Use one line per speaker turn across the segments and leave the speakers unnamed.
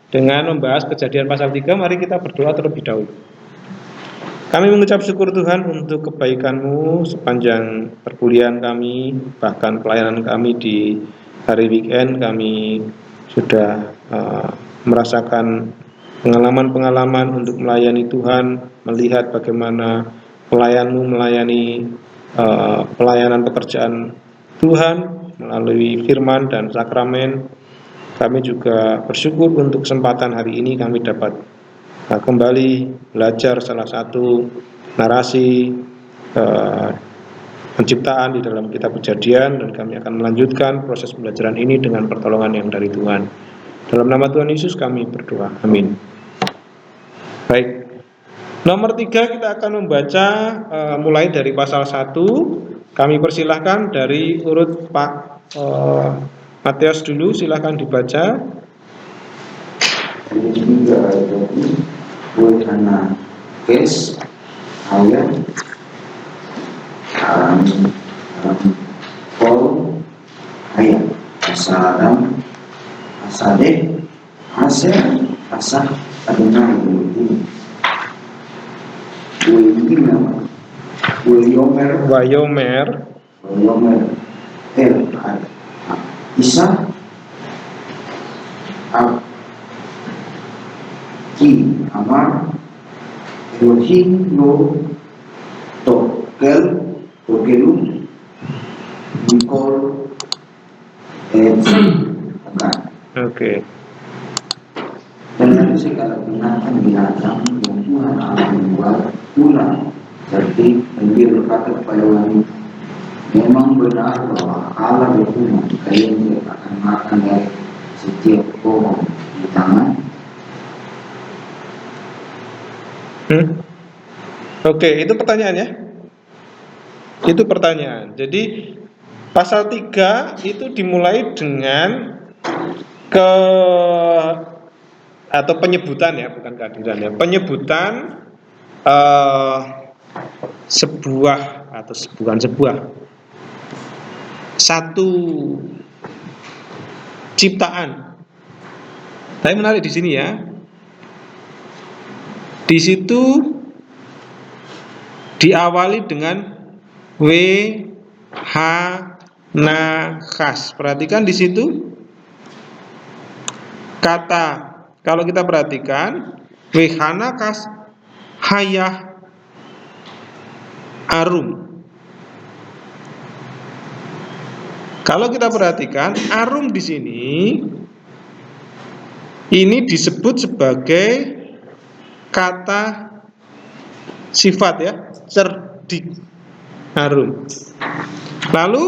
dengan membahas Kejadian pasal 3, mari kita berdoa terlebih dahulu. Kami mengucap syukur Tuhan untuk kebaikan-Mu sepanjang perkuliahan kami, bahkan pelayanan kami di hari weekend. Kami sudah merasakan pengalaman-pengalaman untuk melayani Tuhan, melihat bagaimana pelayan-Mu melayani pelayanan pekerjaan Tuhan melalui firman dan sakramen. Kami juga bersyukur untuk kesempatan hari ini kami dapat kembali belajar salah satu narasi penciptaan di dalam kitab Kejadian, dan kami akan melanjutkan proses pembelajaran ini dengan pertolongan yang dari Tuhan. Dalam nama Tuhan Yesus kami berdoa, amin. Baik, nomor 3 kita akan membaca mulai dari pasal 1. Kami persilahkan dari urut Pak Matius dulu, silahkan dibaca.
Karena kes ayat Paul ayat asalam asade asar asah adonai ini Wayomer el Isa Ki Amar Elohim lo Tokelu Nikol
Oke.
Dan segala binatang yang Tuhan Allah membuat ular jadi menjadi berkata kepada wanita, memang benar bahwa Allah berfirman, kalian tidak akan makan dari setiap pohon di taman.
Oke, itu pertanyaannya. Itu pertanyaan. Jadi pasal 3 itu dimulai dengan atau penyebutan ya, bukan kehadiran ya. Penyebutan sebuah atau bukan sebuah satu ciptaan. Tapi menarik di sini ya. Di situ diawali dengan khas. Perhatikan di situ kata, kalau kita perhatikan khas hayah arum. Kalau kita perhatikan arum di sini ini disebut sebagai kata sifat ya, cerdik, harum. Lalu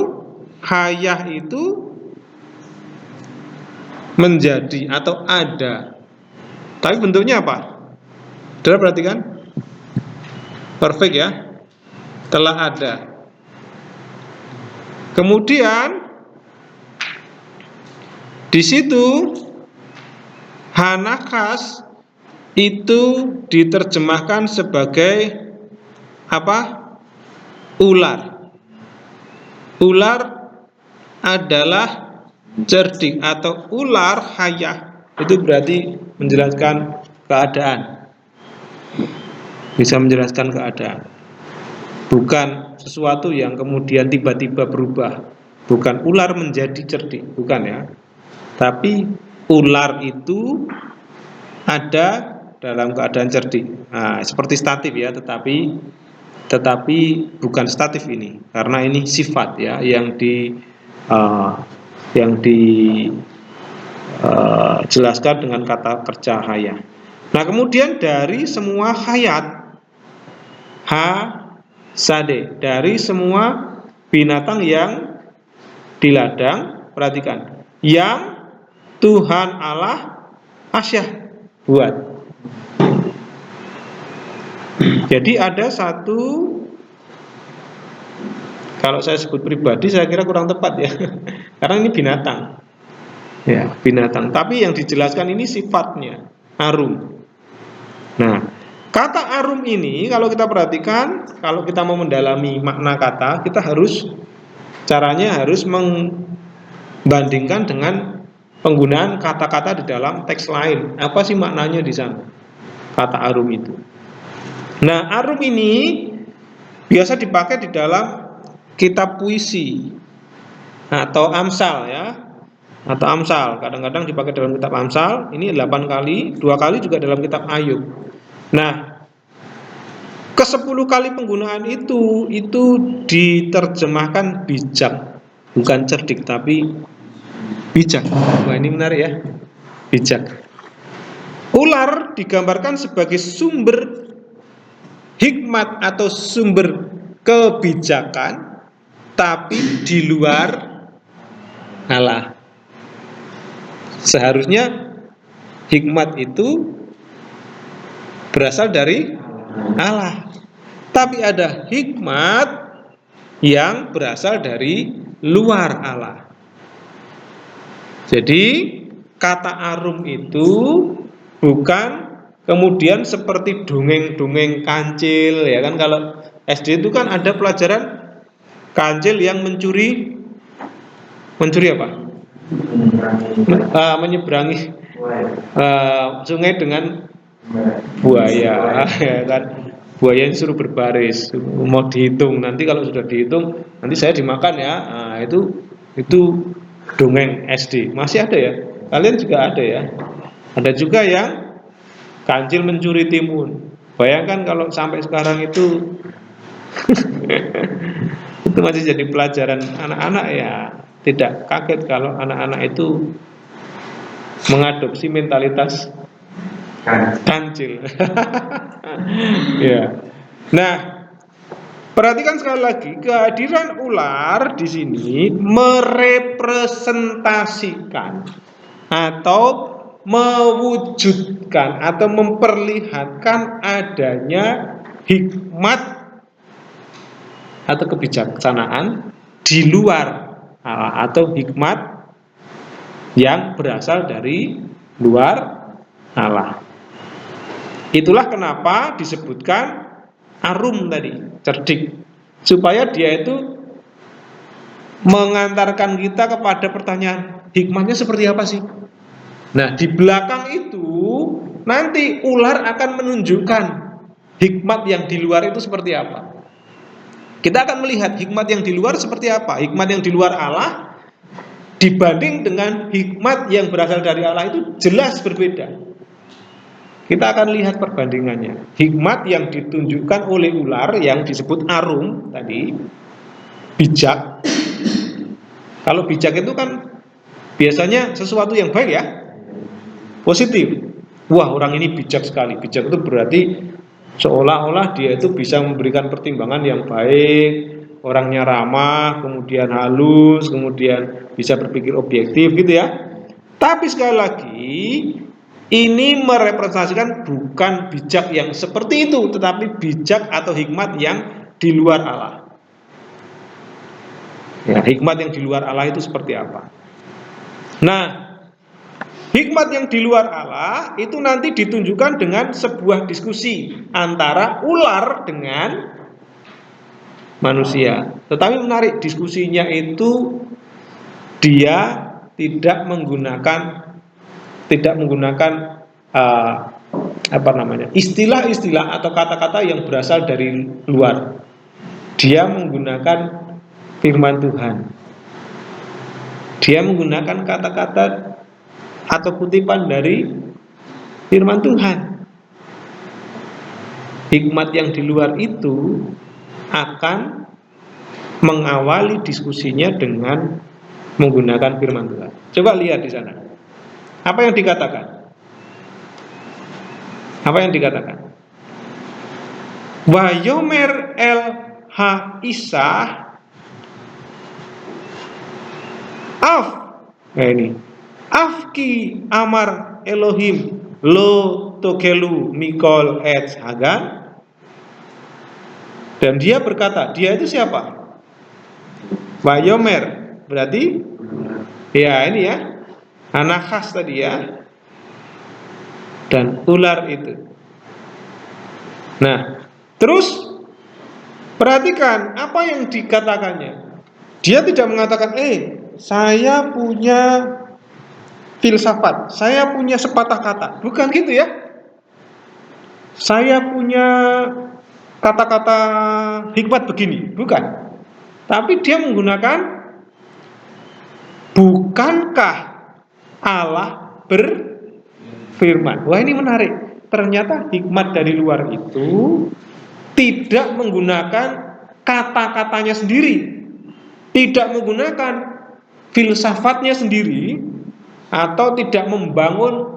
hayah itu menjadi atau ada, tapi bentuknya apa? Saudara perhatikan, perfect ya, telah ada. Kemudian di situ hanakas itu diterjemahkan sebagai apa? Ular. Ular adalah cerdik atau ular hayah. Itu berarti menjelaskan keadaan. Bisa menjelaskan keadaan. Bukan sesuatu yang kemudian tiba-tiba berubah. Bukan ular menjadi cerdik, bukan ya. Tapi ular itu ada dalam keadaan cerdik. Nah, seperti statif ya, tetapi bukan statif ini, karena ini sifat ya yang dijelaskan dengan kata kerja hayah. Nah, kemudian dari semua hayat sade, dari semua binatang yang di ladang, perhatikan, yang Tuhan Allah asyah buat. Jadi ada satu, kalau saya sebut pribadi saya kira kurang tepat ya, karena ini binatang ya, binatang, tapi yang dijelaskan ini sifatnya arum. Nah, kata arum ini kalau kita perhatikan, kalau kita mau mendalami makna kata, kita harus membandingkan dengan penggunaan kata-kata di dalam teks lain. Apa sih maknanya di sana? Kata arum itu. Nah, arum ini biasa dipakai di dalam kitab puisi atau amsal ya. Atau amsal, kadang-kadang dipakai dalam kitab amsal. Ini 8 kali, 2 kali juga dalam kitab Ayub. Nah, ke-10 kali penggunaan itu diterjemahkan bijak, bukan cerdik tapi bijak. Wah, ini menarik ya. Bijak. Ular digambarkan sebagai sumber hikmat atau sumber kebijakan, tapi di luar Allah. Seharusnya hikmat itu berasal dari Allah, tapi ada hikmat yang berasal dari luar Allah. Jadi kata arum itu bukan kemudian seperti dongeng-dongeng kancil ya kan. Kalau SD itu kan ada pelajaran kancil yang mencuri apa? Menyeberangi sungai dengan buaya ya kan. Buaya yang suruh berbaris, mau dihitung, nanti kalau sudah dihitung nanti saya dimakan ya. Nah, itu dongeng SD. Masih ada ya? Kalian juga ada ya? Ada juga yang kancil mencuri timun. Bayangkan kalau sampai sekarang itu itu masih jadi pelajaran anak-anak ya. Tidak kaget kalau anak-anak itu mengadopsi mentalitas kancil. Ya. Nah, perhatikan sekali lagi, kehadiran ular di sini merepresentasikan atau mewujudkan atau memperlihatkan adanya hikmat atau kebijaksanaan di luar Allah, atau hikmat yang berasal dari luar Allah. Itulah kenapa disebutkan arum tadi, cerdik, supaya dia itu mengantarkan kita kepada pertanyaan, hikmatnya seperti apa sih? Nah, di belakang itu nanti ular akan menunjukkan hikmat yang di luar itu seperti apa. Kita akan melihat hikmat yang di luar seperti apa. Hikmat yang di luar Allah dibanding dengan hikmat yang berasal dari Allah itu jelas berbeda. Kita akan lihat perbandingannya. Hikmat yang ditunjukkan oleh ular yang disebut arum tadi, bijak. Kalau bijak itu kan biasanya sesuatu yang baik ya, positif. Wah, orang ini bijak sekali. Bijak itu berarti seolah-olah dia itu bisa memberikan pertimbangan yang baik, orangnya ramah, kemudian halus, kemudian bisa berpikir objektif gitu ya. Tapi sekali lagi, ini merepresentasikan bukan bijak yang seperti itu, tetapi bijak atau hikmat yang di luar Allah. Ya, hikmat yang di luar Allah itu seperti apa? Nah, hikmat yang di luar Allah itu nanti ditunjukkan dengan sebuah diskusi antara ular dengan manusia. Tetapi menarik, diskusinya itu dia tidak menggunakan istilah-istilah atau kata-kata yang berasal dari luar. Dia menggunakan firman Tuhan. Dia menggunakan kata-kata atau kutipan dari firman Tuhan. Hikmat yang di luar itu akan mengawali diskusinya dengan menggunakan firman Tuhan. Coba lihat di sana. Apa yang dikatakan? Apa yang dikatakan? Wayomer el ha isah af. Nah ini. Afki amar Elohim lo tokelu mikol et hagan. Dan dia berkata, dia itu siapa? Wayomer, berarti ya ini ya, anakas tadi ya, dan ular itu. Nah, terus perhatikan apa yang dikatakannya. Dia tidak mengatakan, saya punya filsafat, saya punya sepatah kata. Bukan gitu ya. Saya punya kata-kata hikmat begini, bukan. Tapi dia menggunakan bukankah Allah berfirman. Wah, ini menarik. Ternyata hikmat dari luar itu tidak menggunakan kata-katanya sendiri, tidak menggunakan filsafatnya sendiri, atau tidak membangun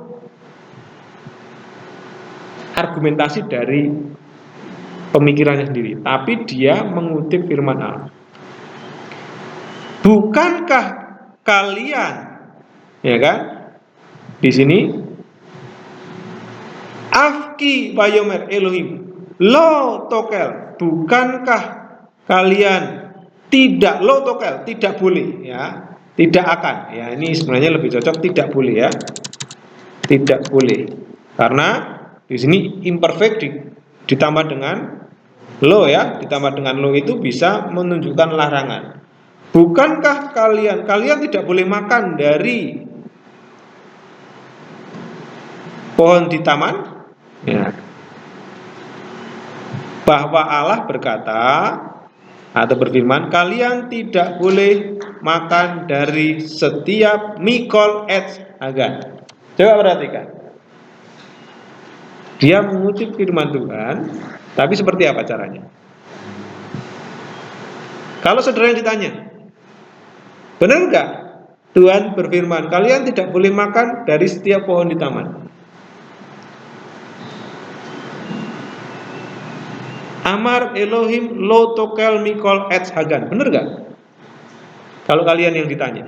argumentasi dari pemikirannya sendiri, tapi dia mengutip firman Allah. Bukankah kalian, ya kan? Di sini Afki bayomer Elohim lo tokel, bukankah kalian tidak lo tokel, tidak boleh ya, tidak akan ya, ini sebenarnya lebih cocok tidak boleh ya, tidak boleh, karena di sini imperfect ditambah dengan lo ya, ditambah dengan lo itu bisa menunjukkan larangan. Bukankah kalian tidak boleh makan dari pohon di taman? Ya. Bahwa Allah berkata atau berfirman, kalian tidak boleh makan dari setiap mikol etz hagan. Coba perhatikan. Dia mengutip firman Tuhan, tapi seperti apa caranya? Kalau saudara yang ditanya, benar enggak Tuhan berfirman, kalian tidak boleh makan dari setiap pohon di taman? Amar Elohim lo tokel mikol etz hagan. Benar gak? Kalau kalian yang ditanya.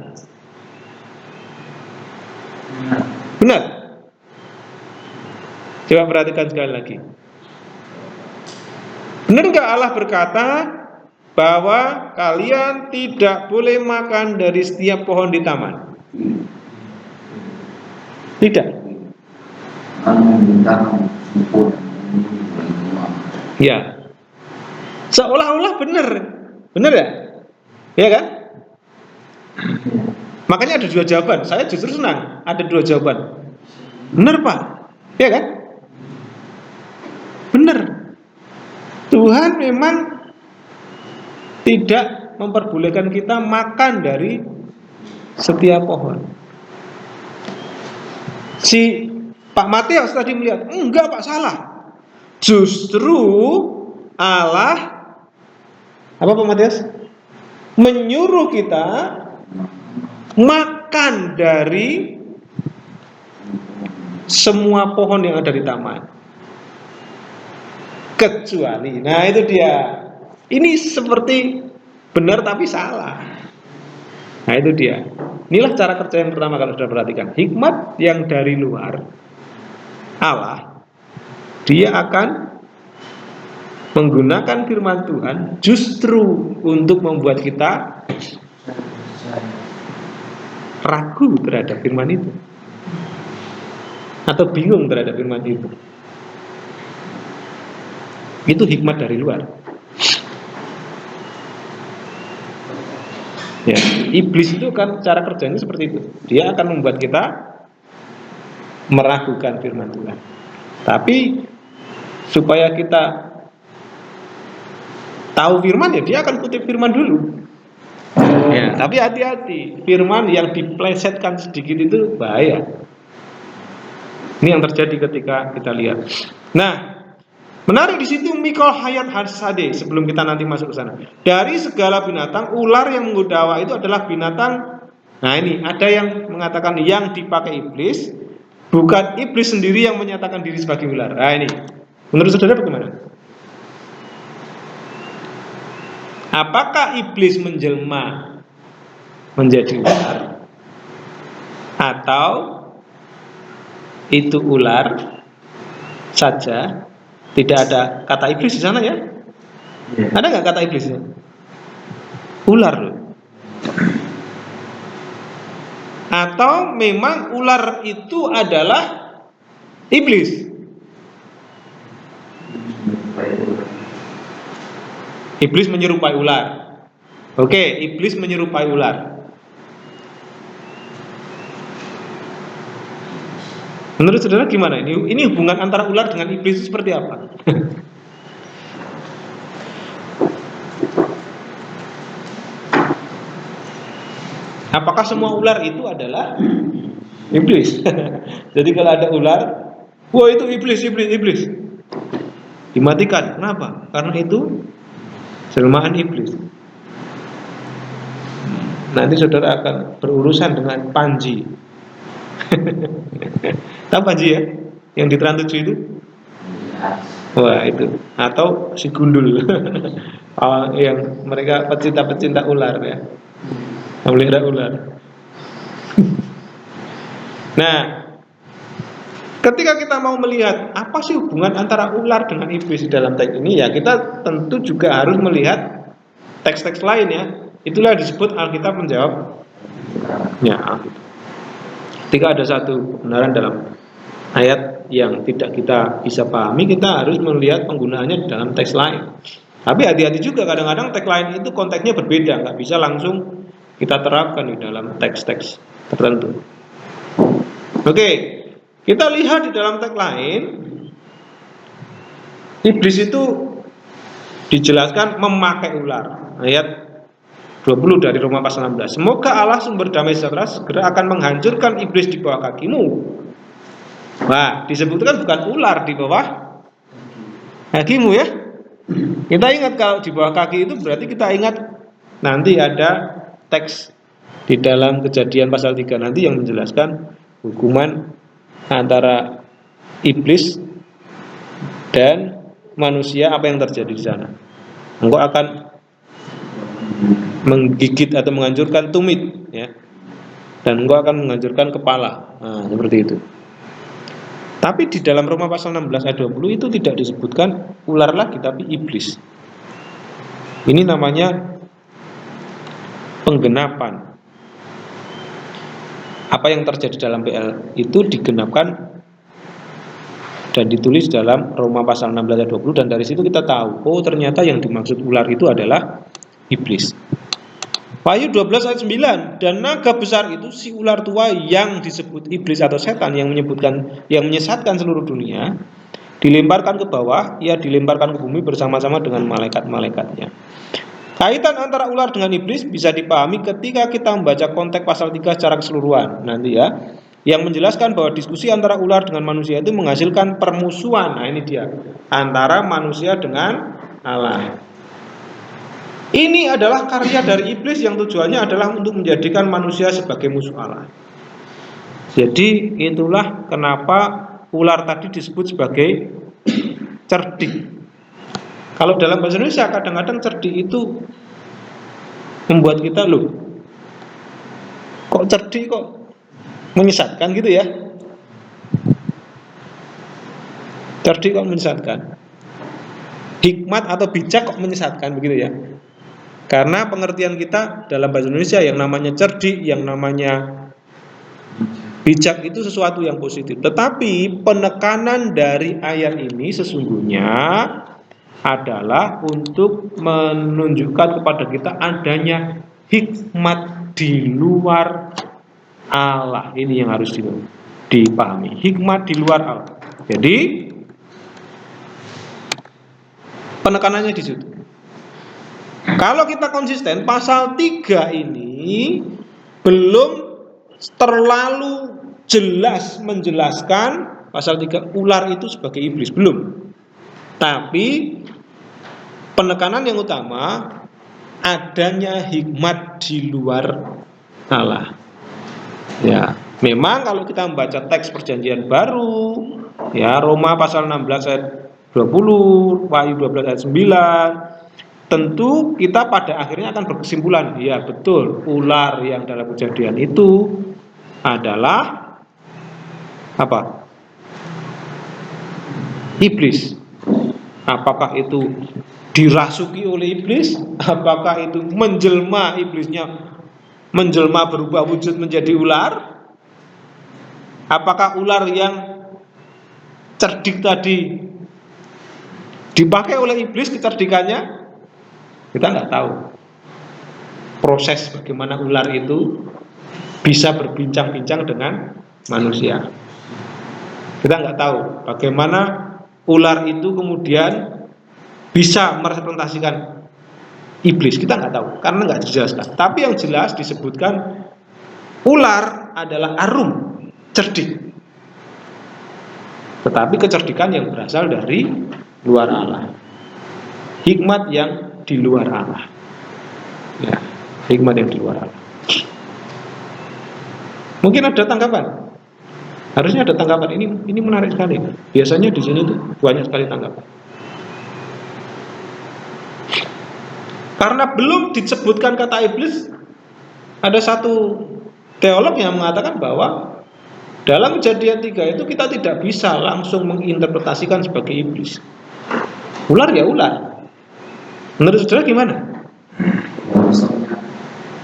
Benar? Coba perhatikan sekali lagi. Benar gak Allah berkata bahwa kalian tidak boleh makan dari setiap pohon di taman? Tidak. Ya. Seolah-olah benar. Benar ya? Ya kan? Makanya ada dua jawaban. Saya justru senang ada dua jawaban. Benar Pak? Ya kan? Benar. Tuhan memang tidak memperbolehkan kita makan dari setiap pohon. Si Pak Matius tadi melihat, enggak Pak, salah. Justru Allah apa Pak Matius? Menyuruh kita makan dari semua pohon yang ada di taman. Kecuali, nah itu dia. Ini seperti benar tapi salah. Nah itu dia. Inilah cara kerja yang pertama kalau sudah perhatikan. Hikmat yang dari luar Allah, dia akan menggunakan firman Tuhan justru untuk membuat kita ragu terhadap firman itu, atau bingung terhadap firman itu. Itu hikmat dari luar. Ya, iblis itu kan cara kerjanya seperti itu. Dia akan membuat kita meragukan firman Tuhan. Tapi supaya kita tahu firman, ya dia akan kutip firman dulu. Ya, tapi hati-hati, firman yang diplesetkan sedikit itu bahaya. Ini yang terjadi ketika kita lihat. Nah, menarik di situ mikol hayat harsade. Sebelum kita nanti masuk ke sana, dari segala binatang, ular yang menggoda Hawa itu adalah binatang. Nah ini ada yang mengatakan yang dipakai iblis, bukan iblis sendiri yang menyatakan diri sebagai ular. Nah ini, menurut saudara bagaimana? Apakah iblis menjelma menjadi ular, atau itu ular saja? Tidak ada kata iblis di sana ya? Ada nggak kata iblisnya? Ular loh. Atau memang ular itu adalah iblis? Iblis menyerupai ular. Oke, iblis menyerupai ular. Menurut saudara gimana ini? Ini hubungan antara ular dengan iblis itu seperti apa? Apakah semua ular itu adalah iblis? Jadi kalau ada ular, wah itu iblis, iblis, iblis, dimatikan. Kenapa? Karena itu jelmaan iblis. Nanti saudara akan berurusan dengan Panji. Tahu Panji ya? Yang di Trans 7 itu? Wah itu. Atau si Gundul. Yang mereka pecinta-pecinta ular ya. Memelihara ular. Nah, ketika kita mau melihat apa sih hubungan antara ular dengan iblis di dalam teks ini, ya kita tentu juga harus melihat teks-teks lain ya. Itulah disebut Alkitab menjawab. Ya, ketika ada satu kebenaran dalam ayat yang tidak kita bisa pahami, kita harus melihat penggunaannya di dalam teks lain. Tapi hati-hati juga, kadang-kadang teks lain itu konteksnya berbeda, nggak bisa langsung kita terapkan di dalam teks-teks tertentu. Oke, kita lihat di dalam teks lain, iblis itu dijelaskan memakai ular. Ayat 20 dari Roma pasal 16. Semoga Allah sumber damai sejahtera segera akan menghancurkan iblis di bawah kakimu. Nah, disebutkan bukan ular di bawah kakimu ya. Kita ingat kalau di bawah kaki itu berarti kita ingat nanti ada teks di dalam Kejadian pasal 3 nanti yang menjelaskan hukuman antara iblis dan manusia, apa yang terjadi di sana. Engkau akan menggigit atau menghancurkan tumit ya. Dan engkau akan menghancurkan kepala. Nah, seperti itu. Tapi di dalam Roma pasal 16 ayat 20 itu tidak disebutkan ular lagi tapi iblis. Ini namanya penggenapan. Apa yang terjadi dalam PL itu digenapkan dan ditulis dalam Roma pasal 16 ayat 20, dan dari situ kita tahu, oh ternyata yang dimaksud ular itu adalah iblis. Wahyu 12 ayat 9, dan naga besar itu si ular tua yang disebut iblis atau setan yang menyesatkan seluruh dunia, dilemparkan ke bawah, ia dilemparkan ke bumi bersama-sama dengan malaikat-malaikatnya. Kaitan antara ular dengan iblis bisa dipahami ketika kita membaca konteks pasal 3 secara keseluruhan nanti ya, yang menjelaskan bahwa diskusi antara ular dengan manusia itu menghasilkan permusuhan. Nah ini dia, antara manusia dengan Allah. Ini adalah karya dari iblis yang tujuannya adalah untuk menjadikan manusia sebagai musuh Allah. Jadi itulah kenapa ular tadi disebut sebagai cerdik. Kalau dalam bahasa Indonesia kadang-kadang cerdik itu membuat kita loh, kok cerdik kok menyesatkan gitu ya. Cerdik kok menyesatkan. Hikmat atau bijak kok menyesatkan begitu ya. Karena pengertian kita dalam bahasa Indonesia yang namanya cerdik, yang namanya bijak itu sesuatu yang positif. Tetapi penekanan dari ayat ini sesungguhnya adalah untuk menunjukkan kepada kita adanya hikmat di luar Allah. Ini yang harus dipahami. Hikmat di luar Allah. Jadi penekanannya di situ. Kalau kita konsisten, pasal 3 ini belum terlalu jelas menjelaskan pasal 3 ular itu sebagai iblis, belum. Tapi penekanan yang utama adanya hikmat di luar Allah. Ya, memang kalau kita membaca teks perjanjian baru, ya Roma pasal 16 ayat 20, Wahyu 12 ayat 9, tentu kita pada akhirnya akan berkesimpulan, ya betul, ular yang dalam kejadian itu adalah apa? Iblis. Apakah itu dirasuki oleh iblis? Apakah itu menjelma, iblisnya menjelma berubah wujud menjadi ular? Apakah ular yang cerdik tadi dipakai oleh iblis kecerdikannya? Kita nggak tahu proses bagaimana ular itu bisa berbincang-bincang dengan manusia. Kita nggak tahu bagaimana ular itu kemudian bisa merepresentasikan iblis. Kita nggak tahu karena nggak dijelaskan. Tapi yang jelas disebutkan ular adalah arum, cerdik. Tetapi kecerdikan yang berasal dari luar Allah, hikmat yang di luar Allah, ya, hikmat yang di luar Allah. Mungkin ada tanggapan? Harusnya ada tanggapan. Ini menarik sekali. Biasanya di sini tuh banyak sekali tanggapan. Karena belum disebutkan kata iblis, ada satu teolog yang mengatakan bahwa dalam Kejadian 3 itu kita tidak bisa langsung menginterpretasikan sebagai iblis. Ular ya ular. Menurut saudara gimana?
Maksudnya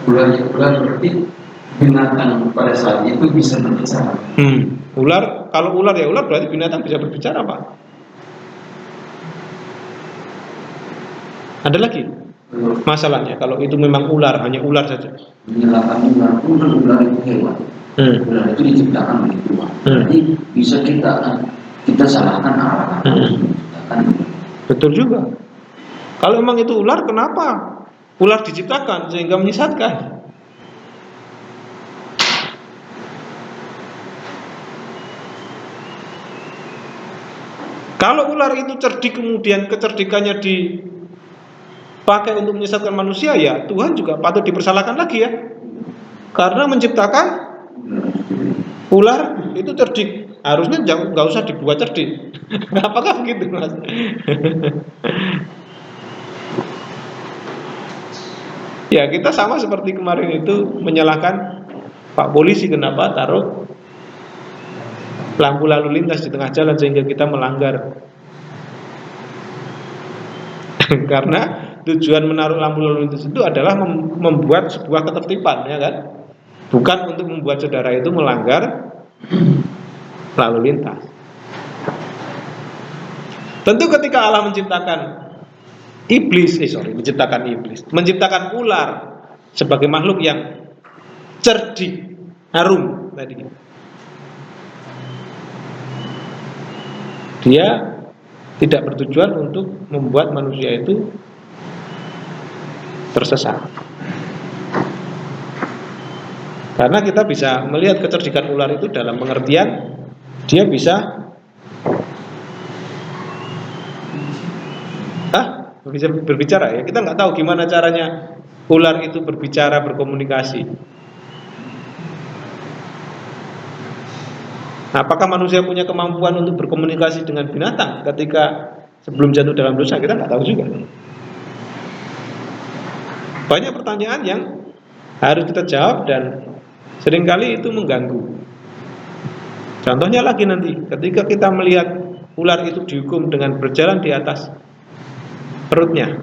ular ya ular berarti binatang pada saat itu bisa berbicara.
Ular, kalau ular ya ular berarti binatang bisa berbicara, Pak. Ada lagi masalahnya kalau itu memang ular, hanya ular saja.
Menyalahkan ular itu hewan. Ular itu diciptakan oleh Tuhan. Jadi bisa kita salahkan Allah.
Betul juga. Kalau memang itu ular, kenapa ular diciptakan sehingga menyesatkan? Kalau ular itu cerdik kemudian kecerdikannya dipakai untuk menyesatkan manusia, ya Tuhan juga patut dipersalahkan lagi ya. Karena menciptakan ular itu cerdik, harusnya nggak usah dibuat cerdik. Apakah begitu, Mas? Ya, kita sama seperti kemarin itu menyalahkan Pak Polisi kenapa taruh lampu lalu lintas di tengah jalan sehingga kita melanggar. Karena tujuan menaruh lampu lalu lintas itu adalah membuat sebuah ketertiban, ya kan? Bukan untuk membuat saudara itu melanggar lalu lintas. Tentu ketika Allah menciptakan ular sebagai makhluk yang cerdik, harum tadi. Dia tidak bertujuan untuk membuat manusia itu tersesat. Karena kita bisa melihat kecerdikan ular itu dalam pengertian dia bisa berbicara ya. Kita nggak tahu gimana caranya ular itu berbicara, berkomunikasi. Apakah manusia punya kemampuan untuk berkomunikasi dengan binatang ketika sebelum jatuh dalam dosa? Kita nggak tahu juga. Banyak pertanyaan yang harus kita jawab dan seringkali itu mengganggu. Contohnya lagi nanti, ketika kita melihat ular itu dihukum dengan berjalan di atas perutnya.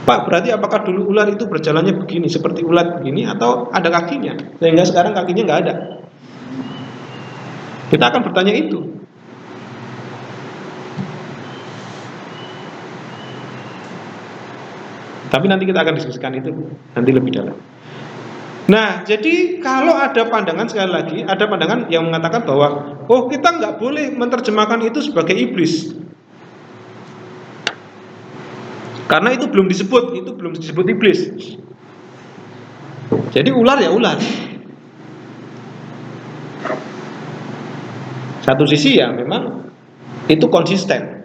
Pak, berarti apakah dulu ular itu berjalannya begini, seperti ulat begini, atau ada kakinya? Sehingga sekarang kakinya nggak ada. Kita akan bertanya itu. Tapi nanti kita akan diskusikan itu nanti lebih dalam. Nah, jadi kalau ada pandangan, sekali lagi, ada pandangan yang mengatakan bahwa kita nggak boleh menerjemahkan itu sebagai iblis. Karena itu belum disebut iblis. Jadi ular ya ular. Satu sisi ya memang itu konsisten.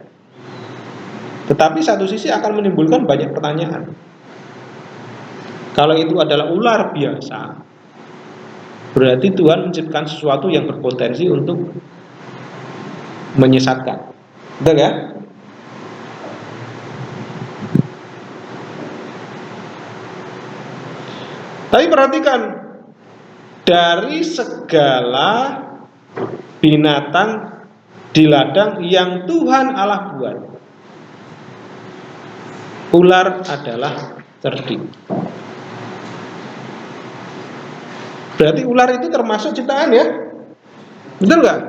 Tetapi satu sisi akan menimbulkan banyak pertanyaan. Kalau itu adalah ular biasa, berarti Tuhan menciptakan sesuatu yang berpotensi untuk menyesatkan. Betul ya? Tapi perhatikan, dari segala binatang di ladang yang Tuhan Allah buat, ular adalah cerdik. Berarti ular itu termasuk ciptaan ya? Betul nggak?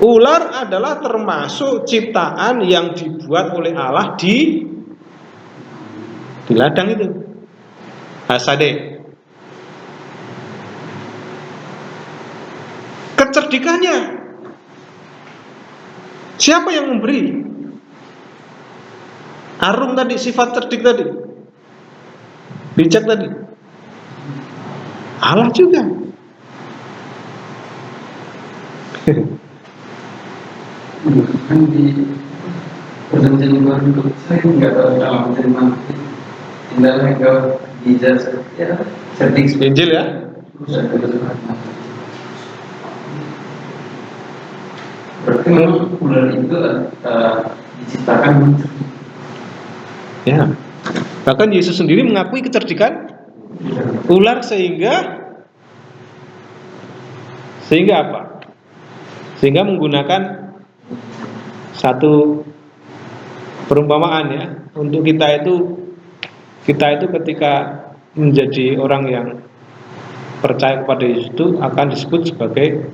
Ular adalah termasuk ciptaan yang dibuat oleh Allah di ladang itu. Hasade. kecerdikannya. Siapa yang memberi? Arung tadi, sifat cerdik tadi, bijak tadi, Allah juga.
Kan di perjanjian baru saya nggak tahu dalam firman tinggalnya ke bijak ya cerdik
Injil ya.
berarti memang ular itu diciptakan
Ya. Bahkan Yesus sendiri mengakui kecerdikan ular sehingga apa? Sehingga menggunakan satu perumpamaan ya, untuk kita itu ketika menjadi orang yang percaya kepada Yesus itu akan disebut sebagai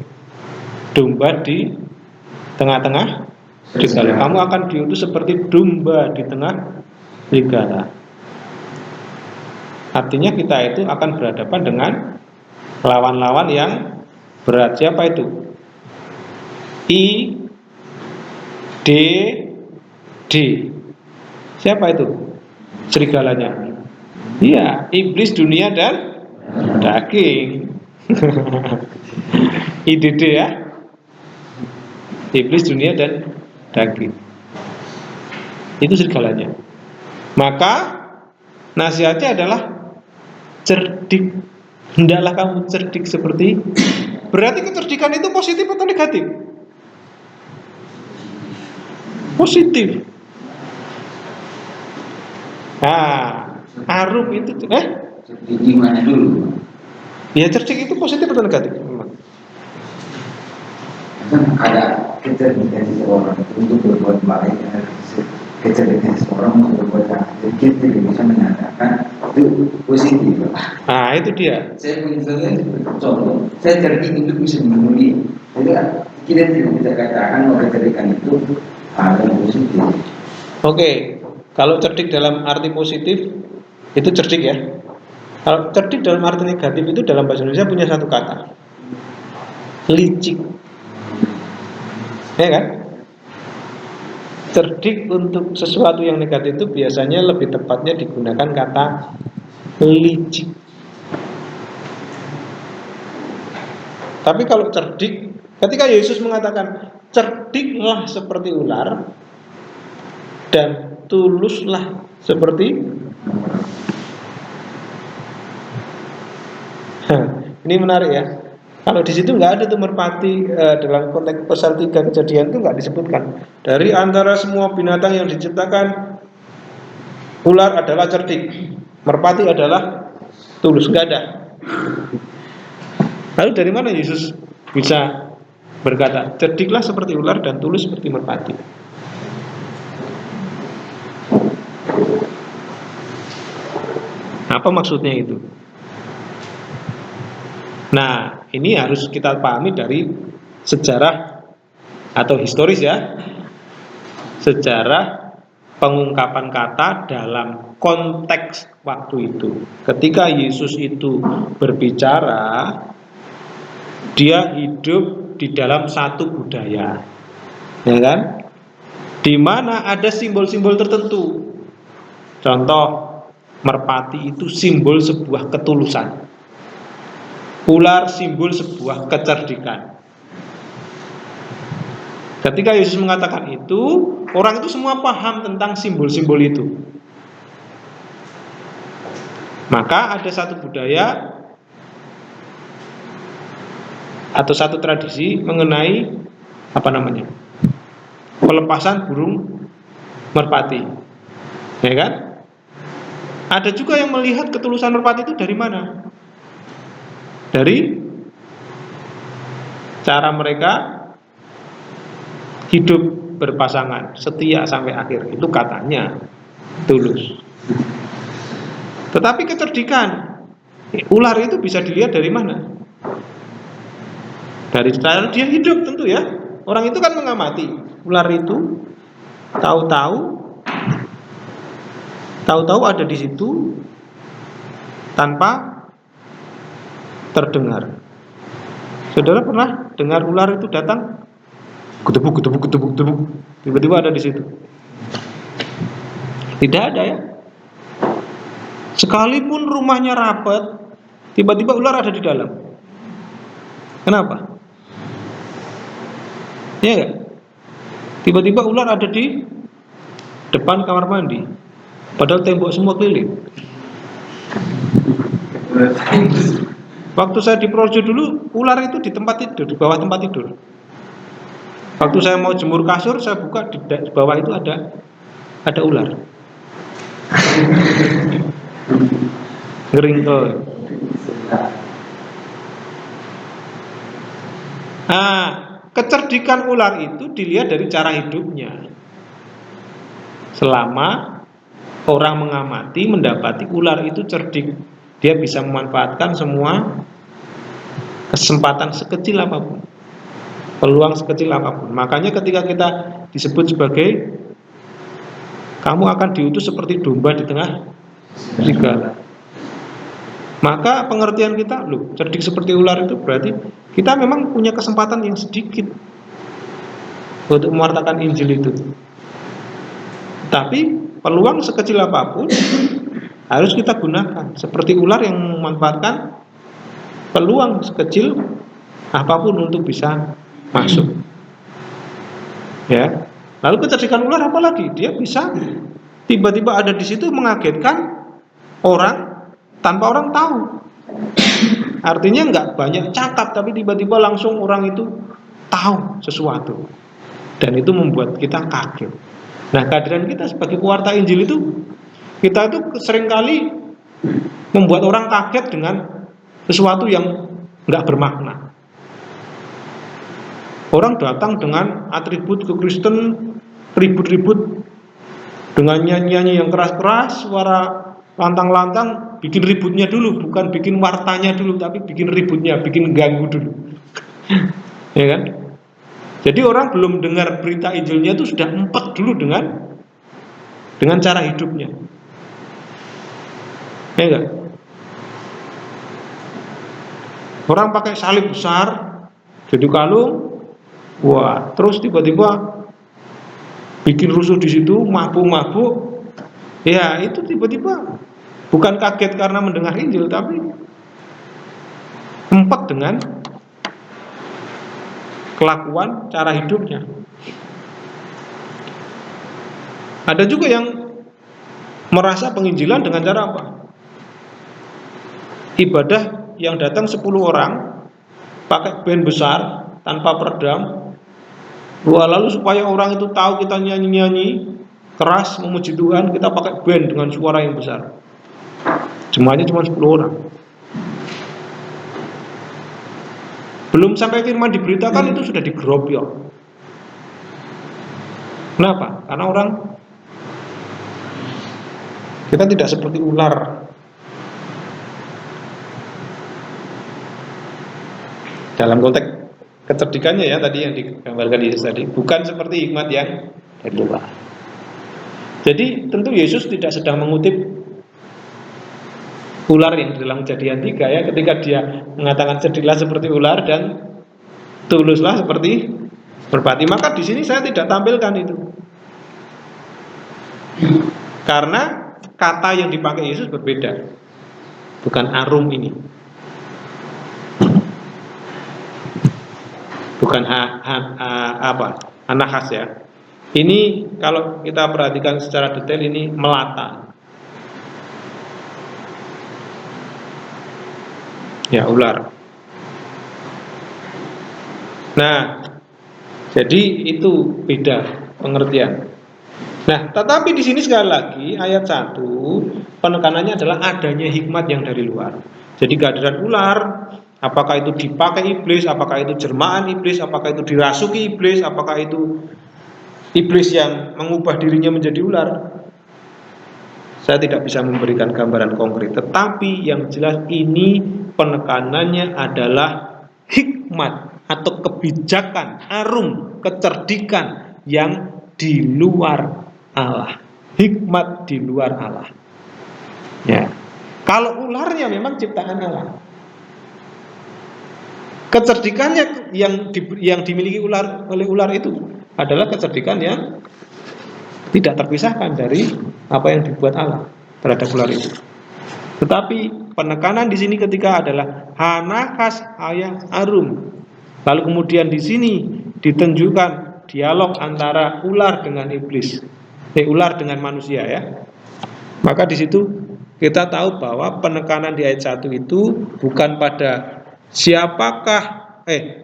domba di tengah-tengah serigala. Kamu akan diutus seperti domba di tengah serigala. Artinya kita itu akan berhadapan dengan lawan-lawan yang berat. Siapa itu? I D D. Siapa itu? Serigalanya. Iya, iblis, dunia dan daging. IDD ya. Iblis, dunia dan daging. Itu serigalanya. Maka nasihatnya adalah cerdik. Hendaklah kamu cerdik seperti. Berarti kecerdikan itu positif atau negatif? Positif. Nah, Arum itu
Cerdik gimana dulu?
ya, cerdik itu positif atau negatif?
Kan ada kecerdikan seseorang untuk berbuat baik, ada kecerdikan seseorang untuk berbuat jahat. Jadi kita tidak bisa menyatakan itu positif.
Nah, itu dia.
Saya punya contoh, saya cerdik untuk bisa menulis. Jadi kita tidak bisa katakan bahwa kecerdikan itu ada yang positif.
Oke, kalau cerdik dalam arti positif itu cerdik ya. Kalau cerdik dalam arti negatif itu dalam bahasa Indonesia punya satu kata, licik. Ya kan? Cerdik untuk sesuatu yang negatif itu biasanya lebih tepatnya digunakan kata licik. Tapi kalau cerdik, ketika Yesus mengatakan cerdiklah seperti ular dan tuluslah seperti ini menarik ya. Kalau di situ nggak ada tuh merpati dalam konteks pasal 3 Kejadian itu nggak disebutkan. Dari antara semua binatang yang diciptakan, ular adalah cerdik, merpati adalah tulus, nggak ada. Lalu dari mana Yesus bisa berkata cerdiklah seperti ular dan tulus seperti merpati? Apa maksudnya itu? Nah, ini harus kita pahami dari sejarah atau historis ya. Sejarah pengungkapan kata dalam konteks waktu itu. Ketika Yesus itu berbicara, dia hidup di dalam satu budaya. Ya kan? Di mana ada simbol-simbol tertentu. Contoh, merpati itu simbol sebuah ketulusan. Ular simbol sebuah kecerdikan. Ketika Yesus mengatakan itu, orang itu semua paham tentang simbol-simbol itu. Maka ada satu budaya atau satu tradisi mengenai pelepasan burung merpati. Ya kan? Ada juga yang melihat ketulusan merpati itu dari mana? Dari cara mereka hidup berpasangan, setia sampai akhir. Itu katanya tulus. Tetapi kecerdikan ular itu bisa dilihat dari mana? Dari cara dia hidup tentu ya. Orang itu kan mengamati ular itu, tahu-tahu ada di situ tanpa terdengar. Saudara pernah dengar ular itu datang, gedebuk, gedebuk, gedebuk, gedebuk, tiba-tiba ada di situ? Tidak ada ya. Sekalipun rumahnya rapat, tiba-tiba ular ada di dalam. Kenapa? Ya enggak? Tiba-tiba ular ada di depan kamar mandi, padahal tembok semua keliling. Waktu saya di Projo dulu, ular itu di tempat tidur, di bawah tempat tidur. Waktu saya mau jemur kasur, saya buka di bawah itu ada ular. Ngeringkel. Nah, kecerdikan ular itu dilihat dari cara hidupnya. Selama orang mengamati, mendapati ular itu cerdik, dia bisa memanfaatkan semua kesempatan sekecil apapun, peluang sekecil apapun. Makanya ketika kita disebut sebagai kamu akan diutus seperti domba di tengah serigala, maka pengertian kita, loh, cerdik seperti ular itu berarti kita memang punya kesempatan yang sedikit untuk mewartakan Injil itu. Tapi peluang sekecil apapun harus kita gunakan. Seperti ular yang memanfaatkan peluang sekecil apapun untuk bisa masuk. Ya. Lalu kecerdikan ular apa lagi? Dia bisa tiba-tiba ada di situ mengagetkan orang tanpa orang tahu. Artinya nggak banyak cakap, tapi tiba-tiba langsung orang itu tahu sesuatu, dan itu membuat kita kaget. Nah, kehadiran kita sebagai pewarta Injil itu, kita itu seringkali membuat orang kaget dengan sesuatu yang nggak bermakna. Orang datang dengan atribut kekristen ribut-ribut, dengan nyanyi-nyanyi yang keras-keras, suara lantang-lantang, bikin ributnya dulu, bukan bikin wartanya dulu, tapi bikin ributnya, bikin ganggu dulu. Ya kan? Jadi orang belum dengar berita Injilnya itu sudah empet dulu dengan cara hidupnya. Ya enggak? Orang pakai salib besar jadi kalung, wah, terus tiba-tiba bikin rusuh di situ, mabuk-mabuk. Ya, itu tiba-tiba bukan kaget karena mendengar Injil, tapi empet dengan kelakuan cara hidupnya. Ada juga yang merasa penginjilan dengan cara apa? Ibadah yang datang 10 orang pakai band besar tanpa peredam. Lalu supaya orang itu tahu kita nyanyi-nyanyi keras memuji Tuhan, kita pakai band dengan suara yang besar. Jemaahnya cuma 10 orang. Belum sampai firman diberitakan itu sudah digerobyok. Kenapa? Karena orang, kita tidak seperti ular. Dalam konteks kecerdikannya ya tadi yang digambarkan Yesus tadi, bukan seperti hikmat yang dari luar. Jadi tentu Yesus tidak sedang mengutip ular yang di dalam Kejadian 3 ya, ketika dia mengatakan cerdilah seperti ular dan tuluslah seperti merpati. Maka di sini saya tidak tampilkan itu, karena kata yang dipakai Yesus berbeda, bukan arum ini, bukan anahas ya. Ini kalau kita perhatikan secara detail ini melata. Ya, ular. Nah, jadi itu beda pengertian. Nah, tetapi di sini sekali lagi ayat 1 penekanannya adalah adanya hikmat yang dari luar. Jadi kehadiran ular, apakah itu dipakai iblis, apakah itu jelmaan iblis, apakah itu dirasuki iblis, apakah itu iblis yang mengubah dirinya menjadi ular, saya tidak bisa memberikan gambaran konkret. Tetapi yang jelas ini penekanannya adalah hikmat atau kebijakan, arum, kecerdikan yang di luar Allah. Hikmat di luar Allah. Ya. Kalau ularnya memang ciptaan Allah. Kecerdikannya yang dimiliki oleh ular itu adalah kecerdikan yang tidak terpisahkan dari apa yang dibuat Allah terhadap ular itu. Tetapi penekanan di sini ketika adalah hanakas ayah arum. Lalu kemudian di sini ditunjukkan dialog antara ular dengan iblis, ular dengan manusia ya. Maka di situ kita tahu bahwa penekanan di ayat 1 itu bukan pada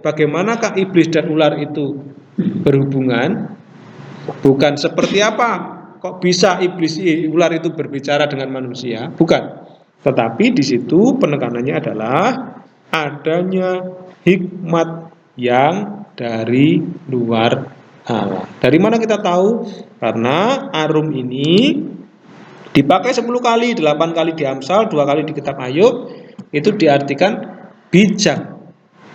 bagaimanakah iblis dan ular itu berhubungan, bukan seperti apa kok bisa ular itu berbicara dengan manusia, bukan. Tetapi di situ penekanannya adalah adanya hikmat yang dari luar Allah. Dari mana kita tahu? Karena arum ini dipakai 10 kali, 8 kali di Amsal, 2 kali di kitab Ayub, itu diartikan bijak.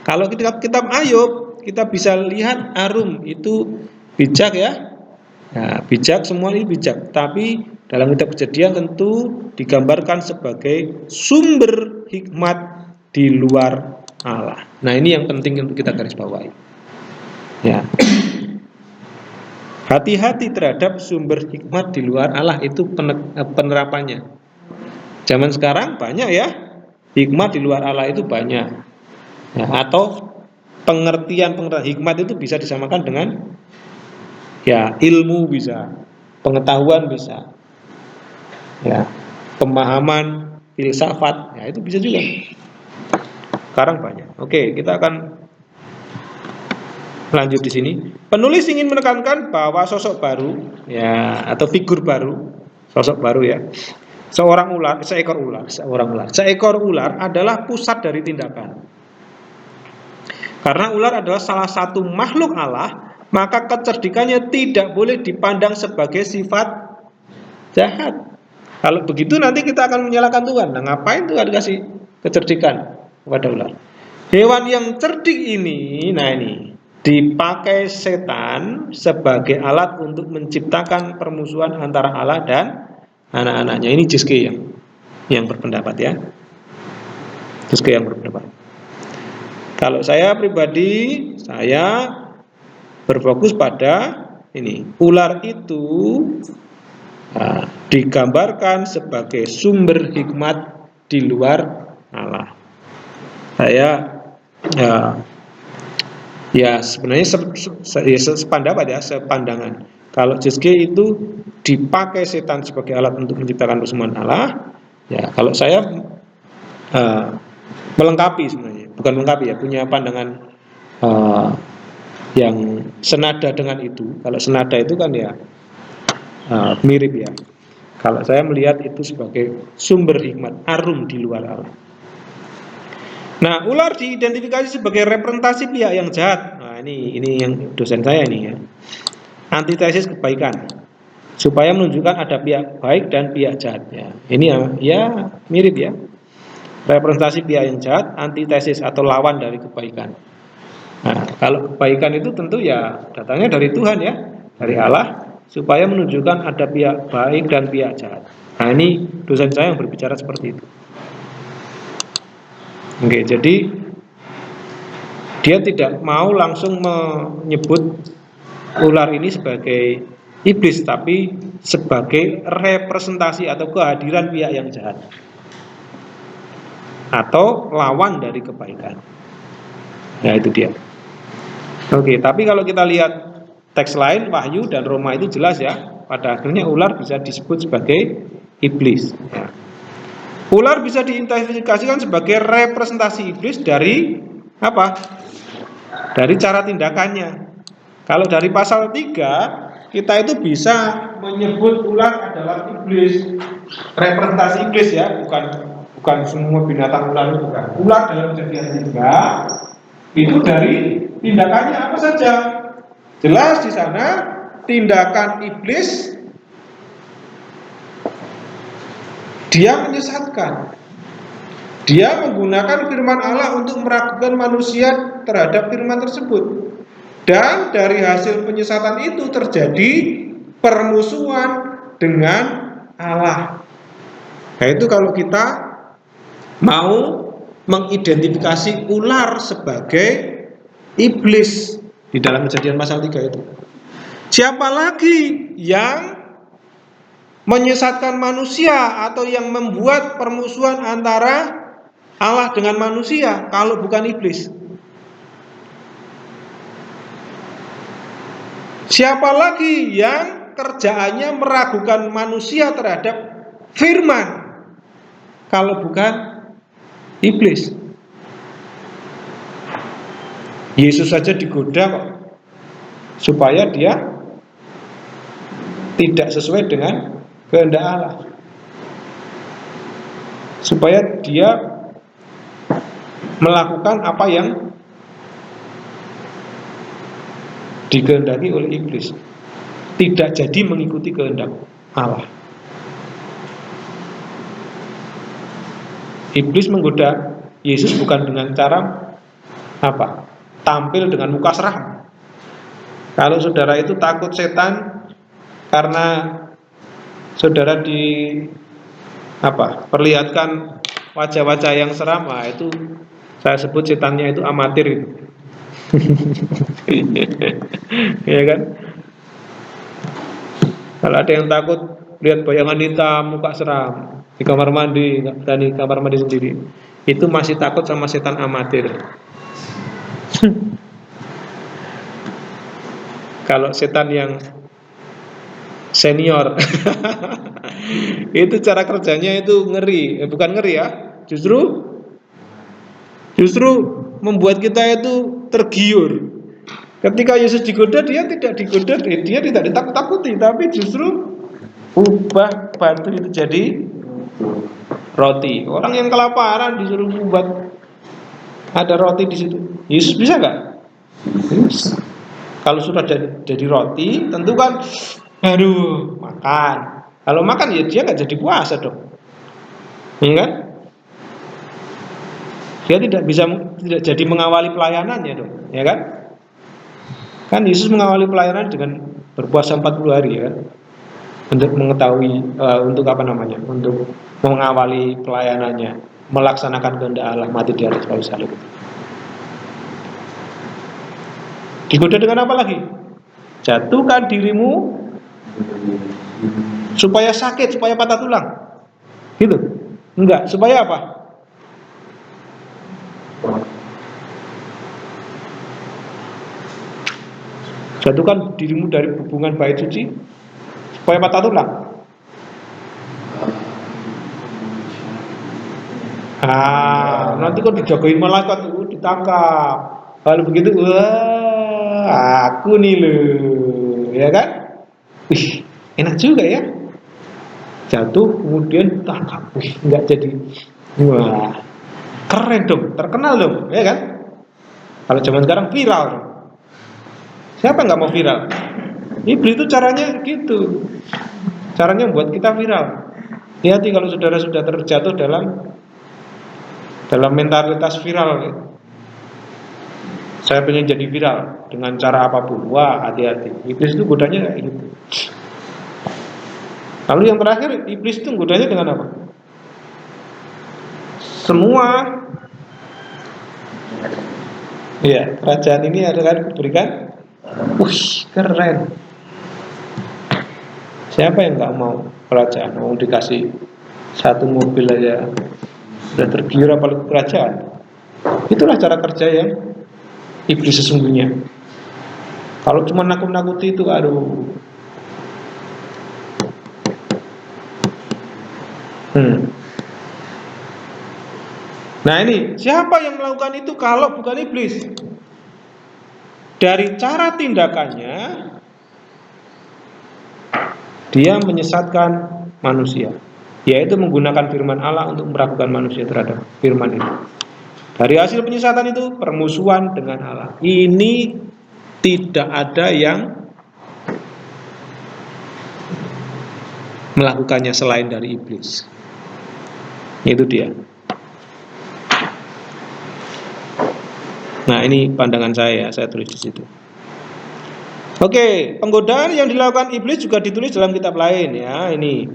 Kalau kitab Ayub, kita bisa lihat arum itu bijak ya. Nah, bijak, semua ini bijak. Tapi dalam kitab Kejadian tentu digambarkan sebagai sumber hikmat di luar Allah. Nah, ini yang penting untuk kita garis bawahi. Ya. Hati-hati terhadap sumber hikmat di luar Allah, itu penerapannya. Zaman sekarang banyak ya, hikmat di luar Allah itu banyak. Ya, atau pengertian hikmat itu bisa disamakan dengan ya ilmu, bisa pengetahuan, bisa ya pemahaman, filsafat, ya itu bisa juga. Sekarang banyak. Oke, kita akan lanjut di sini. Penulis ingin menekankan bahwa sosok baru ya atau figur baru, sosok baru ya. Seekor ular adalah pusat dari tindakan. Karena ular adalah salah satu makhluk Allah, maka kecerdikannya tidak boleh dipandang sebagai sifat jahat. Kalau begitu nanti kita akan menyalahkan Tuhan. Nah, ngapain Tuhan dikasih kecerdikan kepada ular? Hewan yang cerdik ini, nah ini dipakai setan sebagai alat untuk menciptakan permusuhan antara Allah dan anak-anaknya. Ini Jiske yang berpendapat ya. Jiske yang berpendapat. Kalau saya pribadi, saya berfokus pada ini. Ular itu digambarkan sebagai sumber hikmat di luar Allah. Saya ya sebenarnya sependapat ya, sepandangan. Kalau Jiske itu dipakai setan sebagai alat untuk menciptakan permusuhan Allah, ya kalau saya melengkapi sebenarnya, bukan melengkapi ya, punya pandangan yang senada dengan itu. Kalau senada itu kan ya mirip ya. Kalau saya melihat itu sebagai sumber hikmat, arum di luar Allah. Nah, ular diidentifikasi sebagai representasi pihak yang jahat. Nah, ini yang dosen saya ini ya. Antitesis kebaikan. Supaya menunjukkan ada pihak baik dan pihak jahat ya. Ini ya mirip ya. Representasi pihak yang jahat, antitesis atau lawan dari kebaikan. Nah, kalau kebaikan itu tentu ya datangnya dari Tuhan ya, dari Allah, supaya menunjukkan ada pihak baik dan pihak jahat. Nah, ini dosen saya yang berbicara seperti itu. Oke, jadi dia tidak mau langsung menyebut ular ini sebagai iblis, tapi sebagai representasi atau kehadiran pihak yang jahat atau lawan dari kebaikan. Ya, itu dia. Oke, tapi kalau kita lihat teks lain, Wahyu dan Roma itu jelas ya, pada akhirnya ular bisa disebut sebagai iblis ya. Ular bisa diidentifikasikan sebagai representasi iblis dari apa? Dari cara tindakannya. Kalau dari pasal 3, kita itu bisa menyebut ular adalah iblis, representasi iblis ya, bukan semua binatang ular itu bukan. Ular dalam Kejadian 3 itu dari tindakannya apa saja. Jelas di sana tindakan iblis, dia menyesatkan. Dia menggunakan firman Allah untuk meragukan manusia terhadap firman tersebut. Dan dari hasil penyesatan itu terjadi permusuhan dengan Allah. Nah, itu kalau kita mau mengidentifikasi ular sebagai iblis di dalam Kejadian pasal 3 itu. Siapa lagi yang menyesatkan manusia atau yang membuat permusuhan antara Allah dengan manusia kalau bukan iblis? Siapa lagi yang kerjaannya meragukan manusia terhadap firman kalau bukan iblis? Yesus saja digoda kok, supaya dia tidak sesuai dengan kehendak Allah, supaya dia melakukan apa yang dikehendaki oleh iblis, tidak jadi mengikuti kehendak Allah. Iblis menggoda Yesus bukan dengan cara apa? Tampil dengan muka seram. Kalau saudara itu takut setan karena saudara perlihatkan wajah-wajah yang seram, itu saya sebut setannya itu amatir itu. Ya kan? Kalau ada yang takut lihat bayangan hitam, muka seram di kamar mandi, dan di kamar mandi sendiri, itu masih takut sama setan amatir. Kalau setan yang senior itu cara kerjanya itu ngeri, bukan ngeri ya, justru membuat kita itu tergiur. Ketika Yesus digoda, dia tidak digoda, dia tidak ditakut-takuti, tapi justru ubah batu itu jadi roti. Orang yang kelaparan disuruh membuat ada roti di situ. Yesus bisa nggak? Bisa. Kalau sudah jadi roti, tentu kan, aduh, makan. Kalau makan ya dia nggak jadi puasa dong, ya kan? Dia tidak jadi mengawali pelayanannya dong, ya kan? Kan Yesus mengawali pelayanan dengan berpuasa 40 hari, ya kan? Untuk mengetahui, untuk mengawali pelayanannya, melaksanakan kehendak Allah, mati di atas kayu salib. Digoda dengan apa lagi? Jatuhkan dirimu supaya sakit, supaya patah tulang. Gitu? Enggak, supaya apa? Jatuhkan dirimu dari hubungan bait suci supaya patah tulang. Nanti kok dijagain malaikat, ditangkap. Kalau begitu, wah, aku nih loh, ya kan? Wih, enak juga ya. Jatuh kemudian tangkap, nggak jadi. Wah, keren dong, terkenal dong, ya kan? Kalau zaman sekarang viral. Siapa nggak mau viral? Iblis itu caranya gitu, caranya buat kita viral. Hati-hati kalau saudara sudah terjatuh dalam mentalitas viral. Saya pengen jadi viral dengan cara apapun. Wah, hati-hati. Iblis itu godanya kayak gitu. Lalu yang terakhir, iblis itu godanya dengan apa? Semua, ya, kerajaan ini adalah diberikan. Keren. Siapa yang nggak mau kerajaan? Mau dikasih satu mobil aja sudah tergiur, apalagi kerajaan. Itulah cara kerja yang iblis sesungguhnya. Kalau cuma nakut-nakuti itu, aduh. Nah ini, siapa yang melakukan itu kalau bukan iblis? Dari cara tindakannya, dia menyesatkan manusia, yaitu menggunakan firman Allah untuk meragukan manusia terhadap firman itu. Dari hasil penyesatan itu, permusuhan dengan Allah. Ini tidak ada yang melakukannya selain dari iblis. Itu dia. Nah, ini pandangan saya tulis di situ. Oke, penggodaan yang dilakukan iblis juga ditulis dalam kitab lain, ya. Ini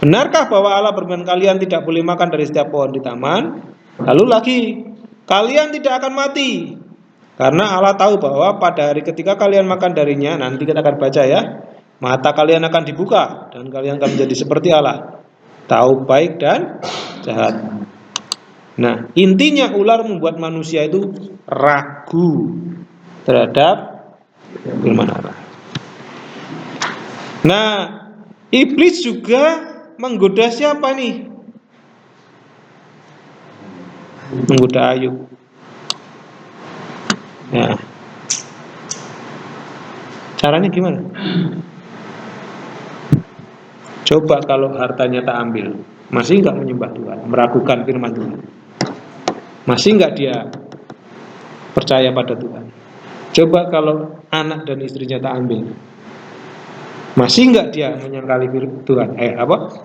Benarkah bahwa Allah berfirman kalian tidak boleh makan dari setiap pohon di taman? Lalu lagi, kalian tidak akan mati. Karena Allah tahu bahwa pada hari ketika kalian makan darinya, nanti kita akan baca ya, mata kalian akan dibuka dan kalian akan menjadi seperti Allah, tahu baik dan jahat. Nah, intinya ular membuat manusia itu ragu terhadap firman Allah. Nah, iblis juga menggoda siapa nih? Menggoda Ayub. Nah, caranya gimana? Coba kalau hartanya tak ambil, masih nggak menyembah Tuhan, meragukan firman Tuhan, masih nggak dia percaya pada Tuhan. Coba kalau anak dan istrinya tak ambil, masih nggak dia menyangkali Tuhan?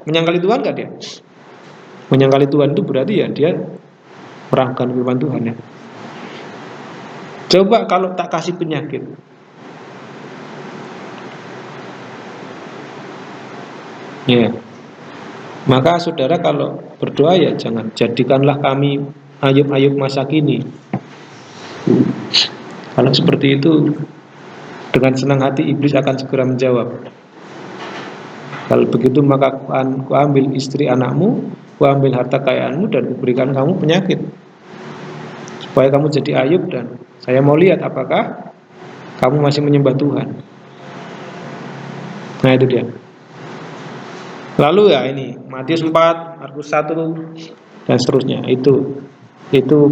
Menyangkali Tuhan nggak dia? Menyangkali Tuhan itu berarti ya dia meragukan firman Tuhan ya. Coba kalau tak kasih penyakit, ya. Maka saudara kalau berdoa ya jangan jadikanlah kami Ayub-Ayub masa kini. Kalau seperti itu, dengan senang hati iblis akan segera menjawab. Kalau begitu maka ku ambil istri anakmu, ku ambil harta kekayaanmu dan kuberikan kamu penyakit, supaya kamu jadi Ayub dan saya mau lihat apakah kamu masih menyembah Tuhan. Nah itu dia. Lalu ya ini Matius 4, Markus 1 dan seterusnya. Itu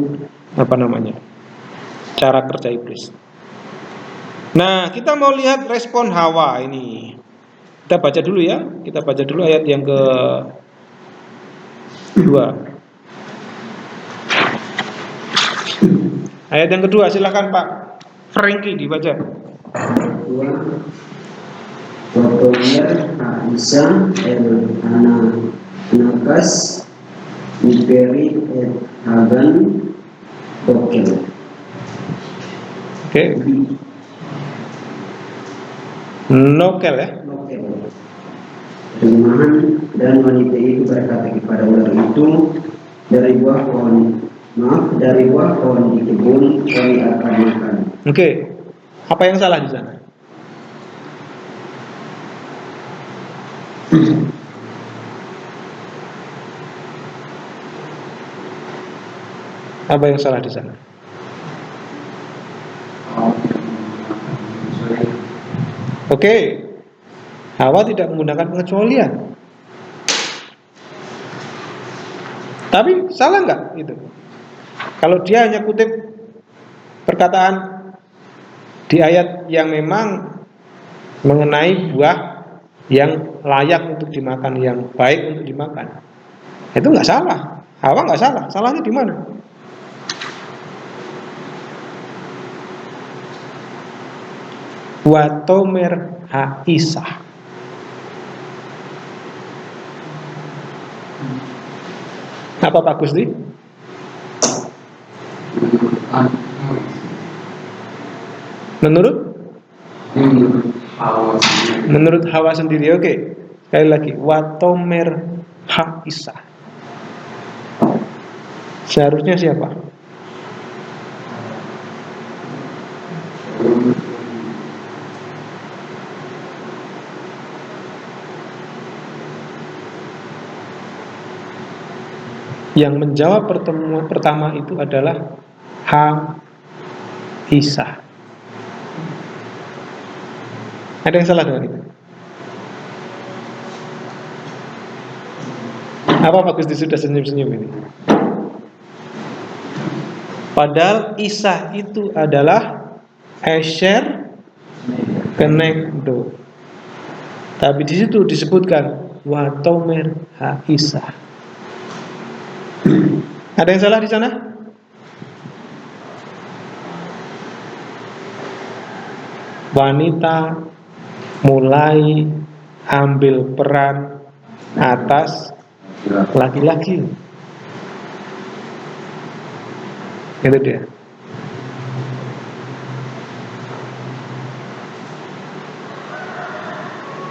apa namanya? Cara kerja iblis. Nah, kita mau lihat respon Hawa ini. Kita baca dulu ya. Kita baca dulu ayat yang kedua. Ayat yang kedua, silakan Pak Franky dibaca.
Watomer Aisyah Anakas Iberi Hagan Okel.
Oke. Nokel ya.
Terjemahan, dan wanita itu berkata kepada ular itu, dari buah pohon di kebun kami akan makan.
Oke. Apa yang salah di sana? Apa yang salah di sana? Oke. Hawa tidak menggunakan pengecualian. Tapi salah nggak itu? Kalau dia hanya kutip perkataan di ayat yang memang mengenai buah yang layak untuk dimakan, yang baik untuk dimakan, itu nggak salah. Hawa nggak salah. Salahnya di mana? Watomer Haisah. Apa Pak Gusti? Menurut Hawa sendiri. Oke. Sekali lagi, Watomer Haisah. Seharusnya siapa? Yang menjawab pertemuan pertama itu adalah Haisah. Ada yang salah dengan itu? Apa Pak Gusti sudah senyum-senyum ini? Padahal Isa itu adalah Esher Kenegdo. Tapi di situ disebutkan Watomer Haisah. Ada yang salah di sana? Wanita mulai ambil peran atas laki-laki. Itu dia.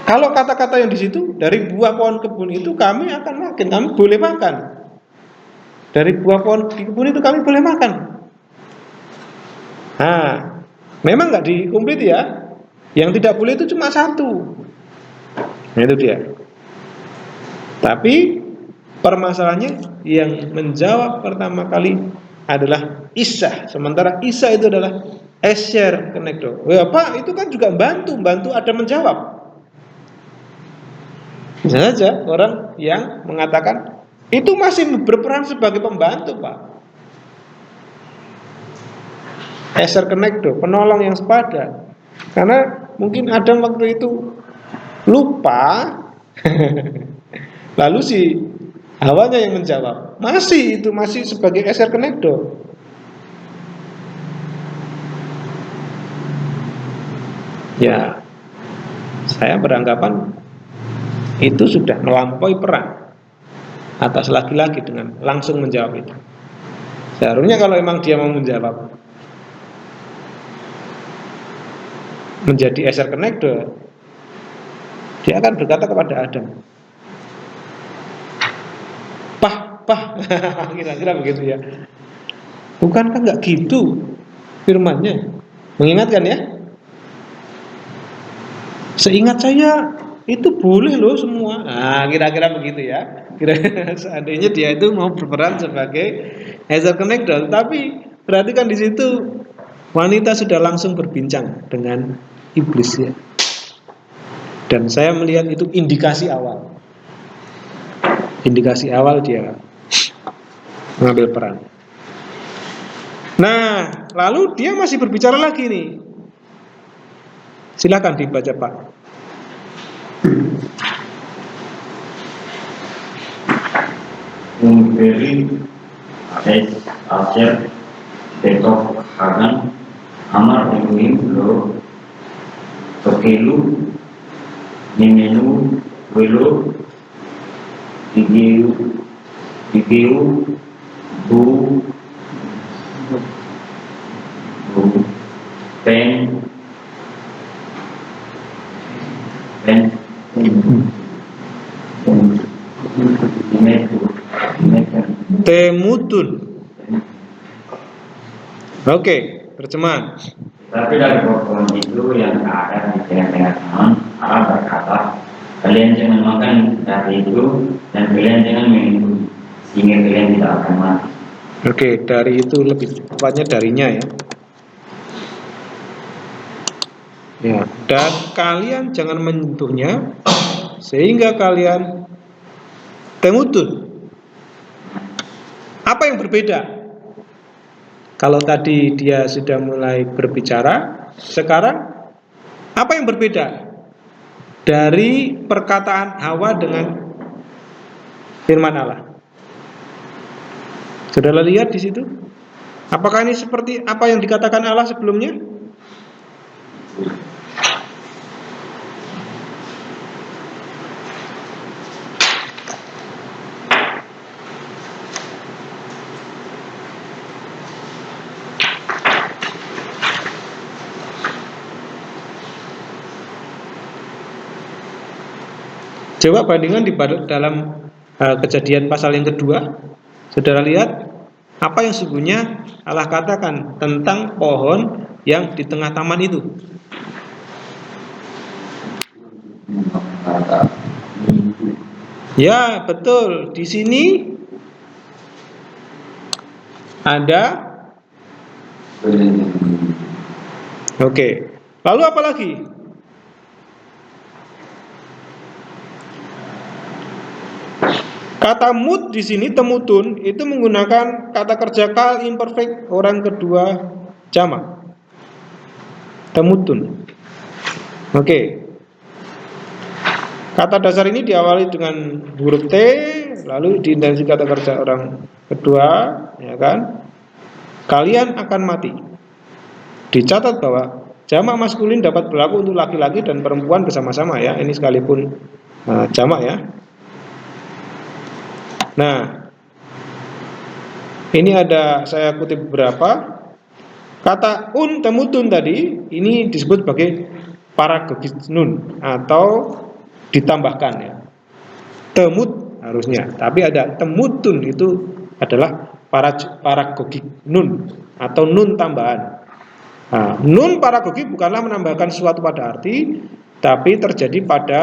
Kalau kata-kata yang di situ, dari buah pohon kebun itu kami akan makan, kami boleh makan. Dari buah pohon di kebun itu kami boleh makan. Nah, memang nggak dikomplit ya. Yang tidak boleh itu cuma satu. Nah, itu dia. Tapi permasalahannya yang menjawab pertama kali adalah Isa. Sementara Isa itu adalah Esher Kenegdo. Ya Pak, itu kan juga bantu ada menjawab. Bisa saja orang yang mengatakan itu masih berperan sebagai pembantu, Pak. Esher Kenegdo, penolong yang sepadan. Karena mungkin Adam waktu itu lupa, lalu si Hawanya yang menjawab. Masih sebagai Esher Kenegdo. Ya, saya beranggapan itu sudah melampaui peran atas laki-laki dengan langsung menjawab itu. Seharusnya kalau emang dia mau menjawab menjadi Esher Kenegdo, dia akan berkata kepada Adam, Pah, kira-kira begitu ya. Bukankah nggak gitu firmannya? Mengingatkan ya. Seingat saya itu boleh loh semua. Nah, kira-kira begitu ya. Kira-kira seandainya dia itu mau berperan sebagai Esher Kenegdo, tapi perhatikan di situ wanita sudah langsung berbincang dengan iblis ya. Dan saya melihat itu indikasi awal. Indikasi awal dia mengambil peran. Nah, lalu dia masih berbicara lagi nih. Silakan dibaca Pak.
Memberi Asher Betok Hagan Amar Elohim Lo Tokelu Nimenu Welo Digiu Bu Pen
Temutun. Oke, terjemahan.
Tapi dari pohon itu yang ada di tengah-tengah taman, Allah berkata, kalian jangan makan dari itu dan kalian jangan minum sehingga kalian tidak akan mati.
Oke, dari itu lebih tepatnya darinya ya. Ya, dan kalian jangan menyentuhnya sehingga kalian temutun. Apa yang berbeda? Kalau tadi dia sudah mulai berbicara, sekarang apa yang berbeda dari perkataan Hawa dengan firman Allah? Saudara lihat di situ? Apakah ini seperti apa yang dikatakan Allah sebelumnya? Coba bandingkan di dalam Kejadian pasal yang kedua. Saudara lihat apa yang sesungguhnya Allah katakan tentang pohon yang di tengah taman itu. Ya, betul. Di sini ada. Oke. Lalu apa lagi? Kata mut di sini temutun itu menggunakan kata kerja kal imperfect orang kedua jamak. Temutun. Oke. Kata dasar ini diawali dengan huruf T, lalu diintensi kata kerja orang kedua, ya kan? Kalian akan mati. Dicatat bahwa jamak maskulin dapat berlaku untuk laki-laki dan perempuan bersama-sama ya. Ini sekalipun jamak ya. Nah, ini ada saya kutip beberapa. Kata temutun tadi ini disebut sebagai paragogis nun atau ditambahkan ya. Temut harusnya, tapi ada temutun, itu adalah paragogik nun atau nun tambahan. Nah, nun paragogik bukanlah menambahkan sesuatu pada arti, tapi terjadi pada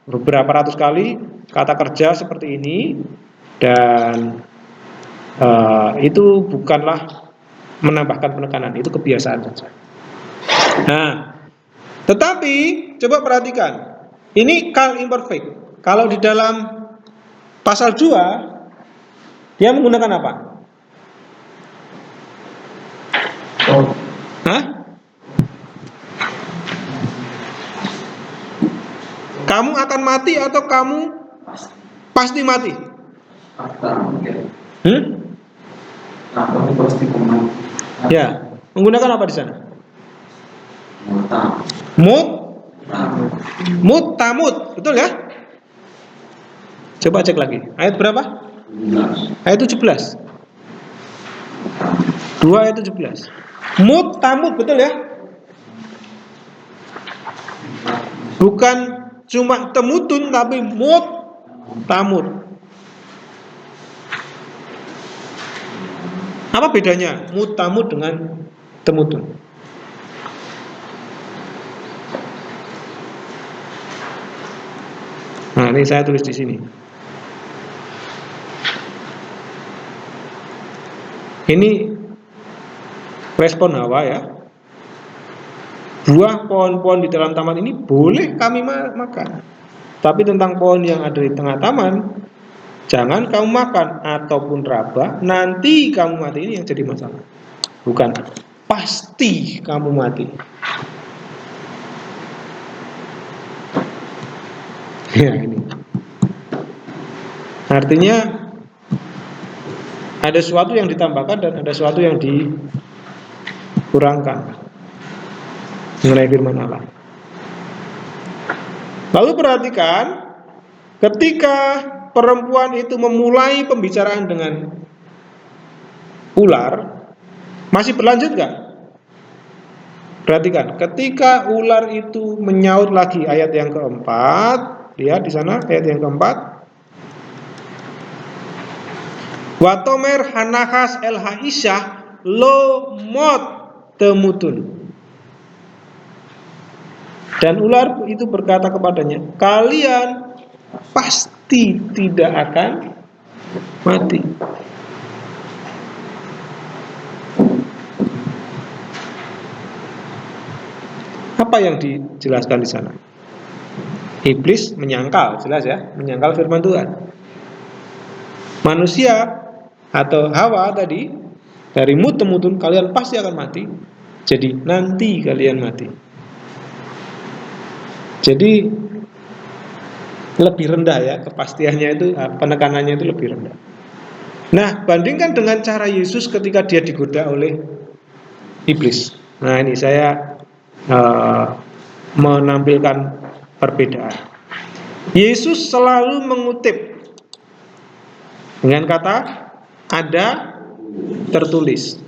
beberapa ratus kali kata kerja seperti ini, dan itu bukanlah menambahkan penekanan, itu kebiasaan saja. Nah, tetapi coba perhatikan, ini kal imperfect. Kalau di dalam pasal 2 dia menggunakan apa? Hah? Kamu akan mati atau kamu pasti mati?
Kamu pasti mati.
Ya, menggunakan apa di sana? Mutamut, betul ya? Coba cek lagi. Ayat berapa? Ayat 17. 2 ayat 17. Mutamut, betul ya? Bukan cuma temutun, tapi mutamut. Apa bedanya mutamut dengan temutun? Nah, ini saya tulis di sini. Ini respon Hawa ya. Buah pohon-pohon di dalam taman ini boleh kami makan, tapi tentang pohon yang ada di tengah taman jangan kamu makan, ataupun raba, nanti kamu mati. Ini yang jadi masalah. Bukan pasti kamu mati. Ya, ini artinya ada sesuatu yang ditambahkan dan ada sesuatu yang dikurangkan mengenai firman Allah. Lalu perhatikan, ketika perempuan itu memulai pembicaraan dengan ular, masih berlanjut gak? Perhatikan, ketika ular itu menyaut lagi, ayat yang keempat, lihat di sana ayat yang keempat. Watomer hanahas el haisyah lo mot temutun. Dan ular itu berkata kepadanya, kalian pasti tidak akan mati. Apa yang dijelaskan di sana? Iblis menyangkal, jelas ya, menyangkal firman Tuhan. Manusia atau Hawa tadi dari temutun, kalian pasti akan mati. Jadi nanti kalian mati. Jadi lebih rendah ya, kepastiannya itu, penekanannya itu lebih rendah. Nah, bandingkan dengan cara Yesus ketika dia digoda oleh iblis. Nah, ini saya menampilkan perbedaan. Yesus selalu mengutip dengan kata ada tertulis.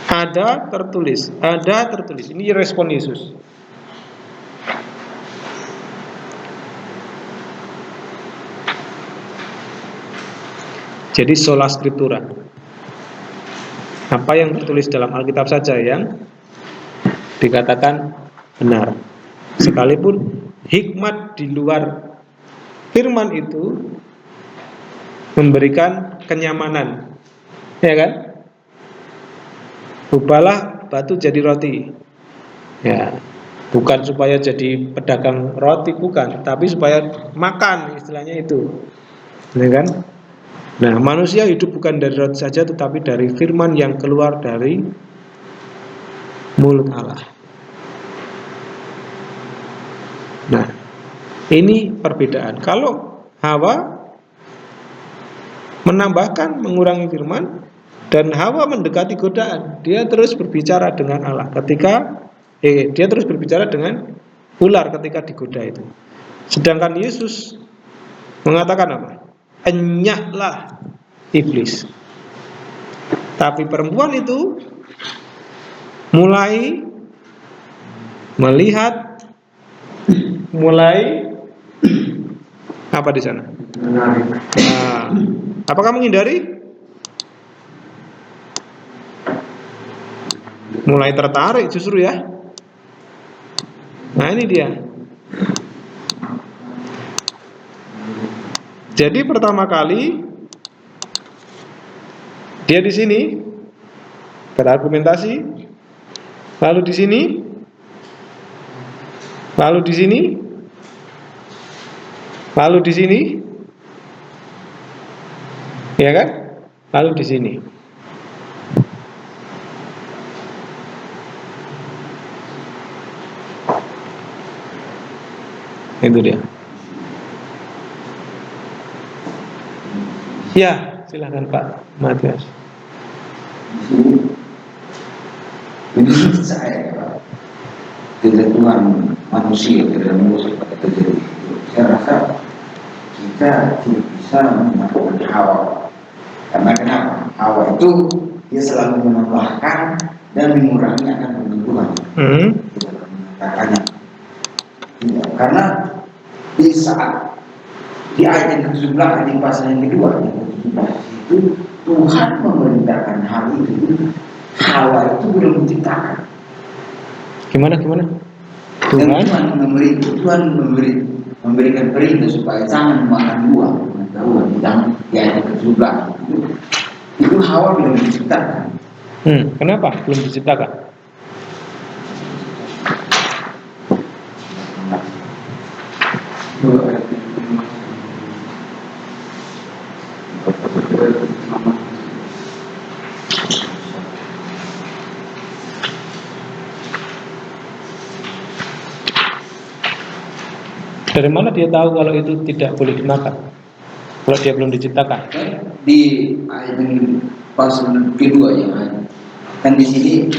Ada tertulis, ada tertulis. Ini respon Yesus. Jadi sola scriptura. Apa yang tertulis dalam Alkitab saja yang dikatakan benar. Sekalipun hikmat di luar firman itu memberikan kenyamanan, ya kan? Ubahlah batu jadi roti. Ya, bukan supaya jadi pedagang roti, bukan, tapi supaya makan, istilahnya itu. Ya kan? Nah, manusia hidup bukan dari roti saja, tetapi dari firman yang keluar dari mulut Allah. Nah, ini perbedaan. Kalau Hawa menambahkan, mengurangi firman, dan Hawa mendekati godaan, dia terus berbicara dengan Allah dia terus berbicara dengan ular ketika digoda itu. Sedangkan Yesus mengatakan apa? Enyahlah iblis. Tapi perempuan itu mulai melihat mulai apa di sana?
Menarik.
Nah, apakah menghindari? Mulai tertarik justru ya. Nah ini dia. Jadi pertama kali dia di sini berargumentasi, lalu di sini, lalu di sini, lalu di sini, ya kan? Lalu di sini. Itu dia. Ya, silakan Pak Matias.
Menurut saya, Pak, ketentuan manusia dalam musik pada terjadi itu, saya rasa kita tidak bisa mengatakan Hawa. Karena kenapa? Hawa itu dia selalu menambahkan dan mengurangi akan kebutuhan. Kita mengatakannya. Ya, karena di saat di ayat yang ke-17 di pasal yang kedua yang ke-17 itu Tuhan memerintahkan hal itu. Hawa itu belum diciptakan.
Gimana?
Dan Tuhan memberikan perintah supaya jangan makan buah pengetahuan di ayat ke-17 itu Hawa belum diciptakan.
Kenapa belum diciptakan? Dari mana dia tahu kalau itu tidak boleh dimakan? Kalau dia belum diciptakan?
Di ayat yang pasal kedua ya, kan di sini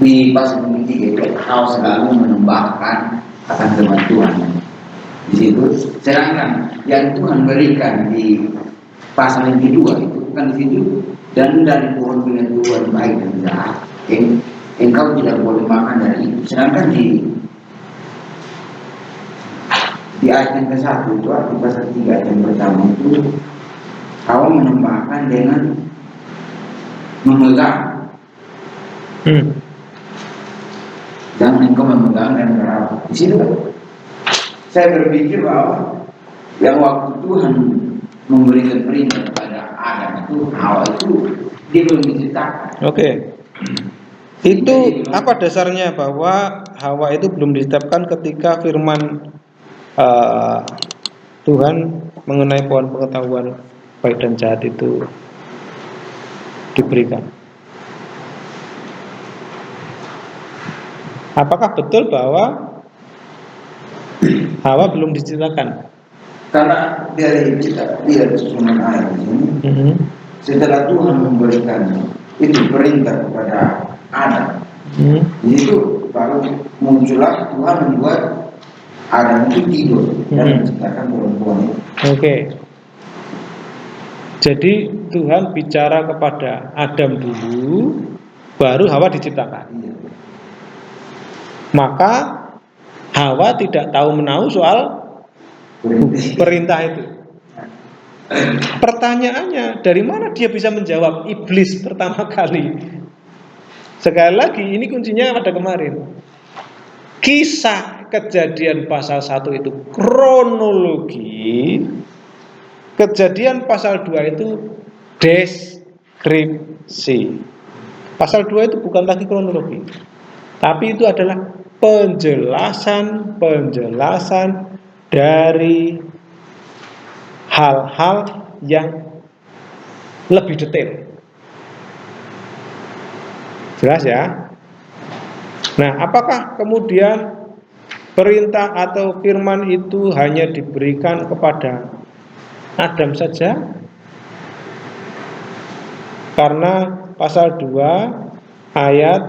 di pasal ketiga itu Hawa selalu menambahkan akan firman Tuhan di situ. Sedangkan yang Tuhan berikan di pasal yang kedua itu bukan di situ, dan dari pohon pengetahuan baik dan jahat engkau tidak boleh makan dari itu. Sedangkan di ayat yang ke-1 itu di pasal 3 ayat yang pertama itu Hawa menambahkan dengan memegang. Jangan engkau memegang dan meraba. Di situ saya berpikir bahwa yang waktu Tuhan memberikan perintah kepada Adam itu Hawa itu dia belum diciptakan.
Oke. Itu apa dasarnya bahwa Hawa itu belum diciptakan ketika firman Tuhan mengenai pohon pengetahuan baik dan jahat itu diberikan? Apakah betul bahwa Hawa belum diciptakan?
Karena dari kita lihat susunan ayat ini, setelah Tuhan memberikan itu perintah kepada Adam, itu baru muncullah Tuhan membuat Adam itu tidur dan menciptakan perempuan itu.
Oke. Jadi Tuhan bicara kepada Adam dulu, baru Hawa diciptakan. Maka Hawa tidak tahu menahu soal perintah itu. Pertanyaannya, dari mana dia bisa menjawab iblis pertama kali? Sekali lagi, ini kuncinya pada kemarin. Kisah Kejadian pasal 1 itu kronologi, Kejadian pasal 2 itu deskripsi. Pasal 2 itu bukan lagi kronologi, tapi itu adalah penjelasan dari hal-hal yang lebih detail. Jelas ya? Nah, apakah kemudian perintah atau firman itu hanya diberikan kepada Adam saja? Karena pasal 2 ayat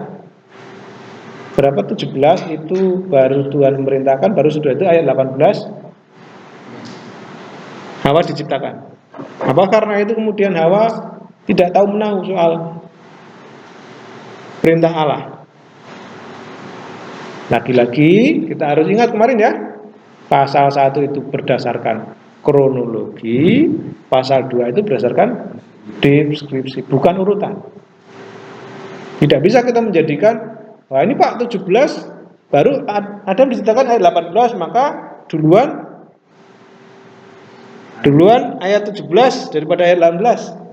berapa 17 itu baru Tuhan memerintahkan, baru sudah itu ayat 18 Hawa diciptakan. Apa karena itu kemudian Hawa tidak tahu menahu soal perintah Allah? Lagi-lagi kita harus ingat kemarin ya, Pasal 1 itu berdasarkan kronologi, pasal 2 itu berdasarkan deskripsi, bukan urutan. Tidak bisa kita menjadikan, wah ini Pak 17 baru Adam diceritakan ayat 18, maka duluan ayat 17 daripada ayat 18.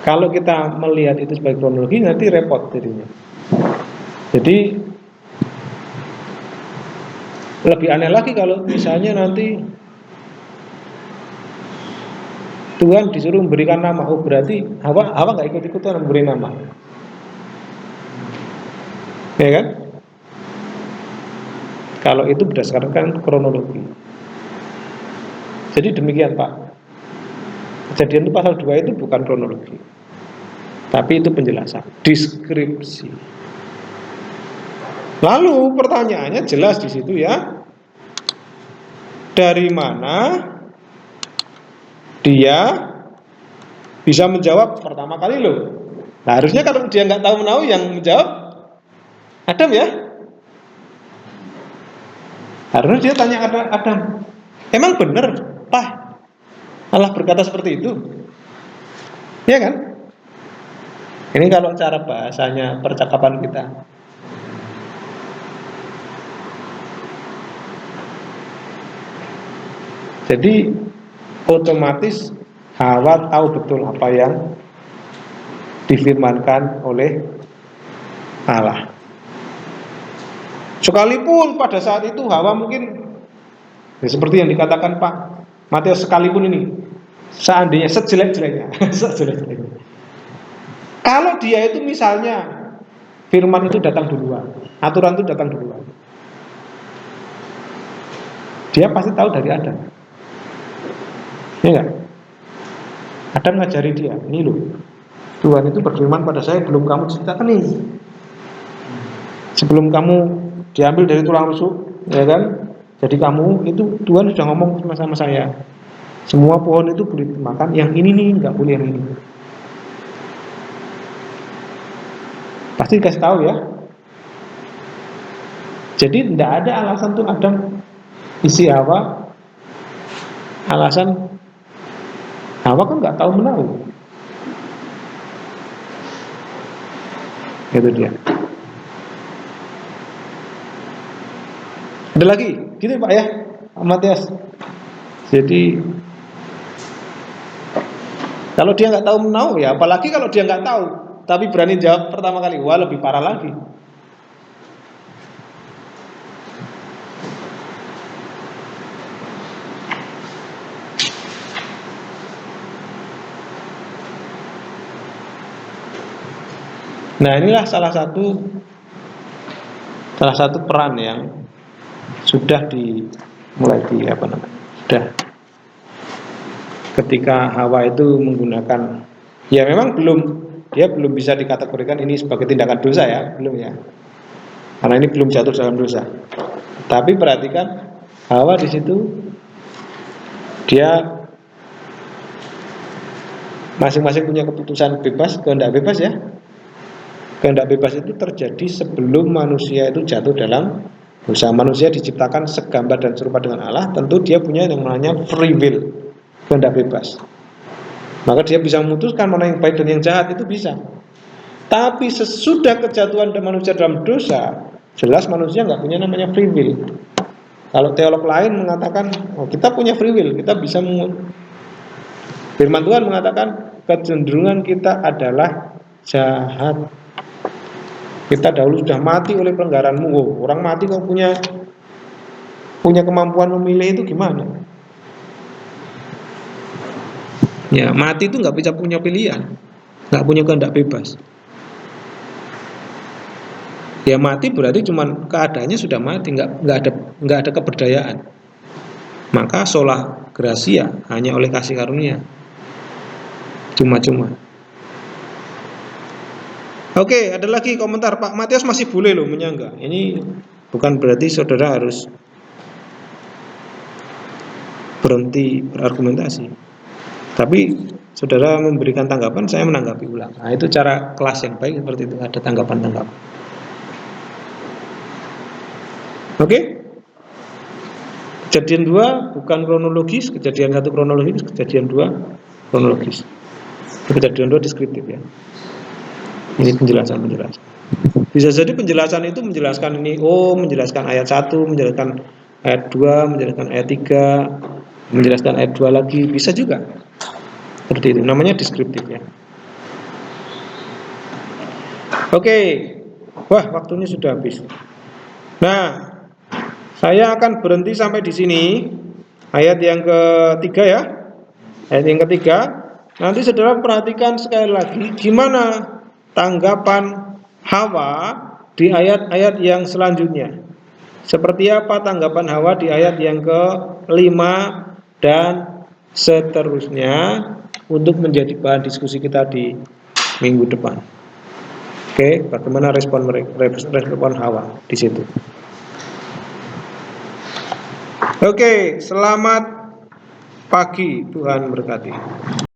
Kalau kita melihat itu sebagai kronologi nanti repot jadinya. Jadi lebih aneh lagi kalau misalnya nanti Tuhan disuruh memberikan nama, oh berarti Hawa nggak ikut-ikutan memberi nama, ya kan? Kalau itu berdasarkan kronologi. Jadi demikian Pak. Kejadian itu pasal 2 itu bukan kronologi, tapi itu penjelasan, deskripsi. Lalu pertanyaannya jelas di situ ya. Dari mana dia bisa menjawab pertama kali loh? Nah, harusnya kalau dia nggak tahu menahu yang menjawab Adam ya. Harusnya dia tanya Adam, emang benar Pak Allah berkata seperti itu? Ya kan? Ini kalau cara bahasanya percakapan kita. Jadi otomatis Hawa tahu betul apa yang difirmankan oleh Allah. Sekalipun pada saat itu Hawa mungkin ya seperti yang dikatakan Pak Matius, sekalipun ini seandainya sejelek-jeleknya kalau dia itu misalnya firman itu datang duluan, aturan itu datang duluan, dia pasti tahu dari Adam. Ya enggak? Adam ngajari dia, ini loh Tuhan itu berfirman pada saya, belum kamu ceritakan ini, sebelum kamu diambil dari tulang rusuk, ya kan? Jadi kamu itu Tuhan sudah ngomong sama saya, semua pohon itu boleh dimakan, yang ini nih nggak boleh yang ini. Pasti dikasih tahu ya. Jadi tidak ada alasan tuh Adam isi Hawa, alasan Hawa kan nggak tahu menahu. Itu dia. Ada lagi, gitu Pak ya, Matias. Jadi kalau dia nggak tahu menahu ya, apalagi kalau dia nggak tahu, tapi berani jawab pertama kali, wah lebih parah lagi. Nah inilah salah satu peran yang sudah sudah ketika Hawa itu menggunakan, ya memang dia belum bisa dikategorikan ini sebagai tindakan dosa ya, belum ya, karena ini belum jatuh dalam dosa. Tapi perhatikan Hawa di situ, dia masing-masing punya keputusan bebas, kehendak bebas ya. Kehendak bebas itu terjadi sebelum manusia itu jatuh dalam dosa. Manusia diciptakan segambar dan serupa dengan Allah, tentu dia punya yang namanya free will, kehendak bebas. Maka dia bisa memutuskan mana yang baik dan yang jahat, itu bisa. Tapi sesudah kejatuhan manusia dalam dosa, jelas manusia nggak punya namanya free will. Kalau teolog lain mengatakan, oh kita punya free will, kita bisa firman Tuhan mengatakan kecenderungan kita adalah jahat. Kita dahulu sudah mati oleh pelanggaranmu. Oh, orang mati kok punya kemampuan memilih, itu gimana? Ya mati itu nggak bisa punya pilihan, nggak punya kehendak bebas. Ya mati berarti cuman keadaannya sudah mati, nggak ada keberdayaan. Maka sola gracia, hanya oleh kasih karunia, cuma-cuma. Oke, ada lagi komentar Pak Matius, masih boleh loh menyanggah. Ini bukan berarti saudara harus berhenti berargumentasi. Tapi saudara memberikan tanggapan, saya menanggapi ulang. Nah, itu cara kelas yang baik seperti itu, ada tanggapan-tanggapan. Oke? Kejadian 2 bukan kronologis, kejadian 1 kronologis, kejadian 2 kronologis. Kejadian 2 deskriptif ya. Ini penjelasan. Bisa jadi penjelasan itu menjelaskan ini, menjelaskan ayat 1, menjelaskan ayat 2, menjelaskan ayat 3, menjelaskan ayat 2 lagi, bisa juga. Seperti itu, namanya deskriptif ya. Oke. Wah, waktunya sudah habis. Nah, saya akan berhenti sampai di sini. Ayat yang ketiga ya. Ayat yang ketiga. Nanti saudara perhatikan sekali lagi gimana tanggapan Hawa di ayat-ayat yang selanjutnya. Seperti apa tanggapan Hawa di ayat yang ke-5 dan seterusnya untuk menjadi bahan diskusi kita di minggu depan. Oke, bagaimana respon Hawa di situ? Oke, selamat pagi, Tuhan berkati.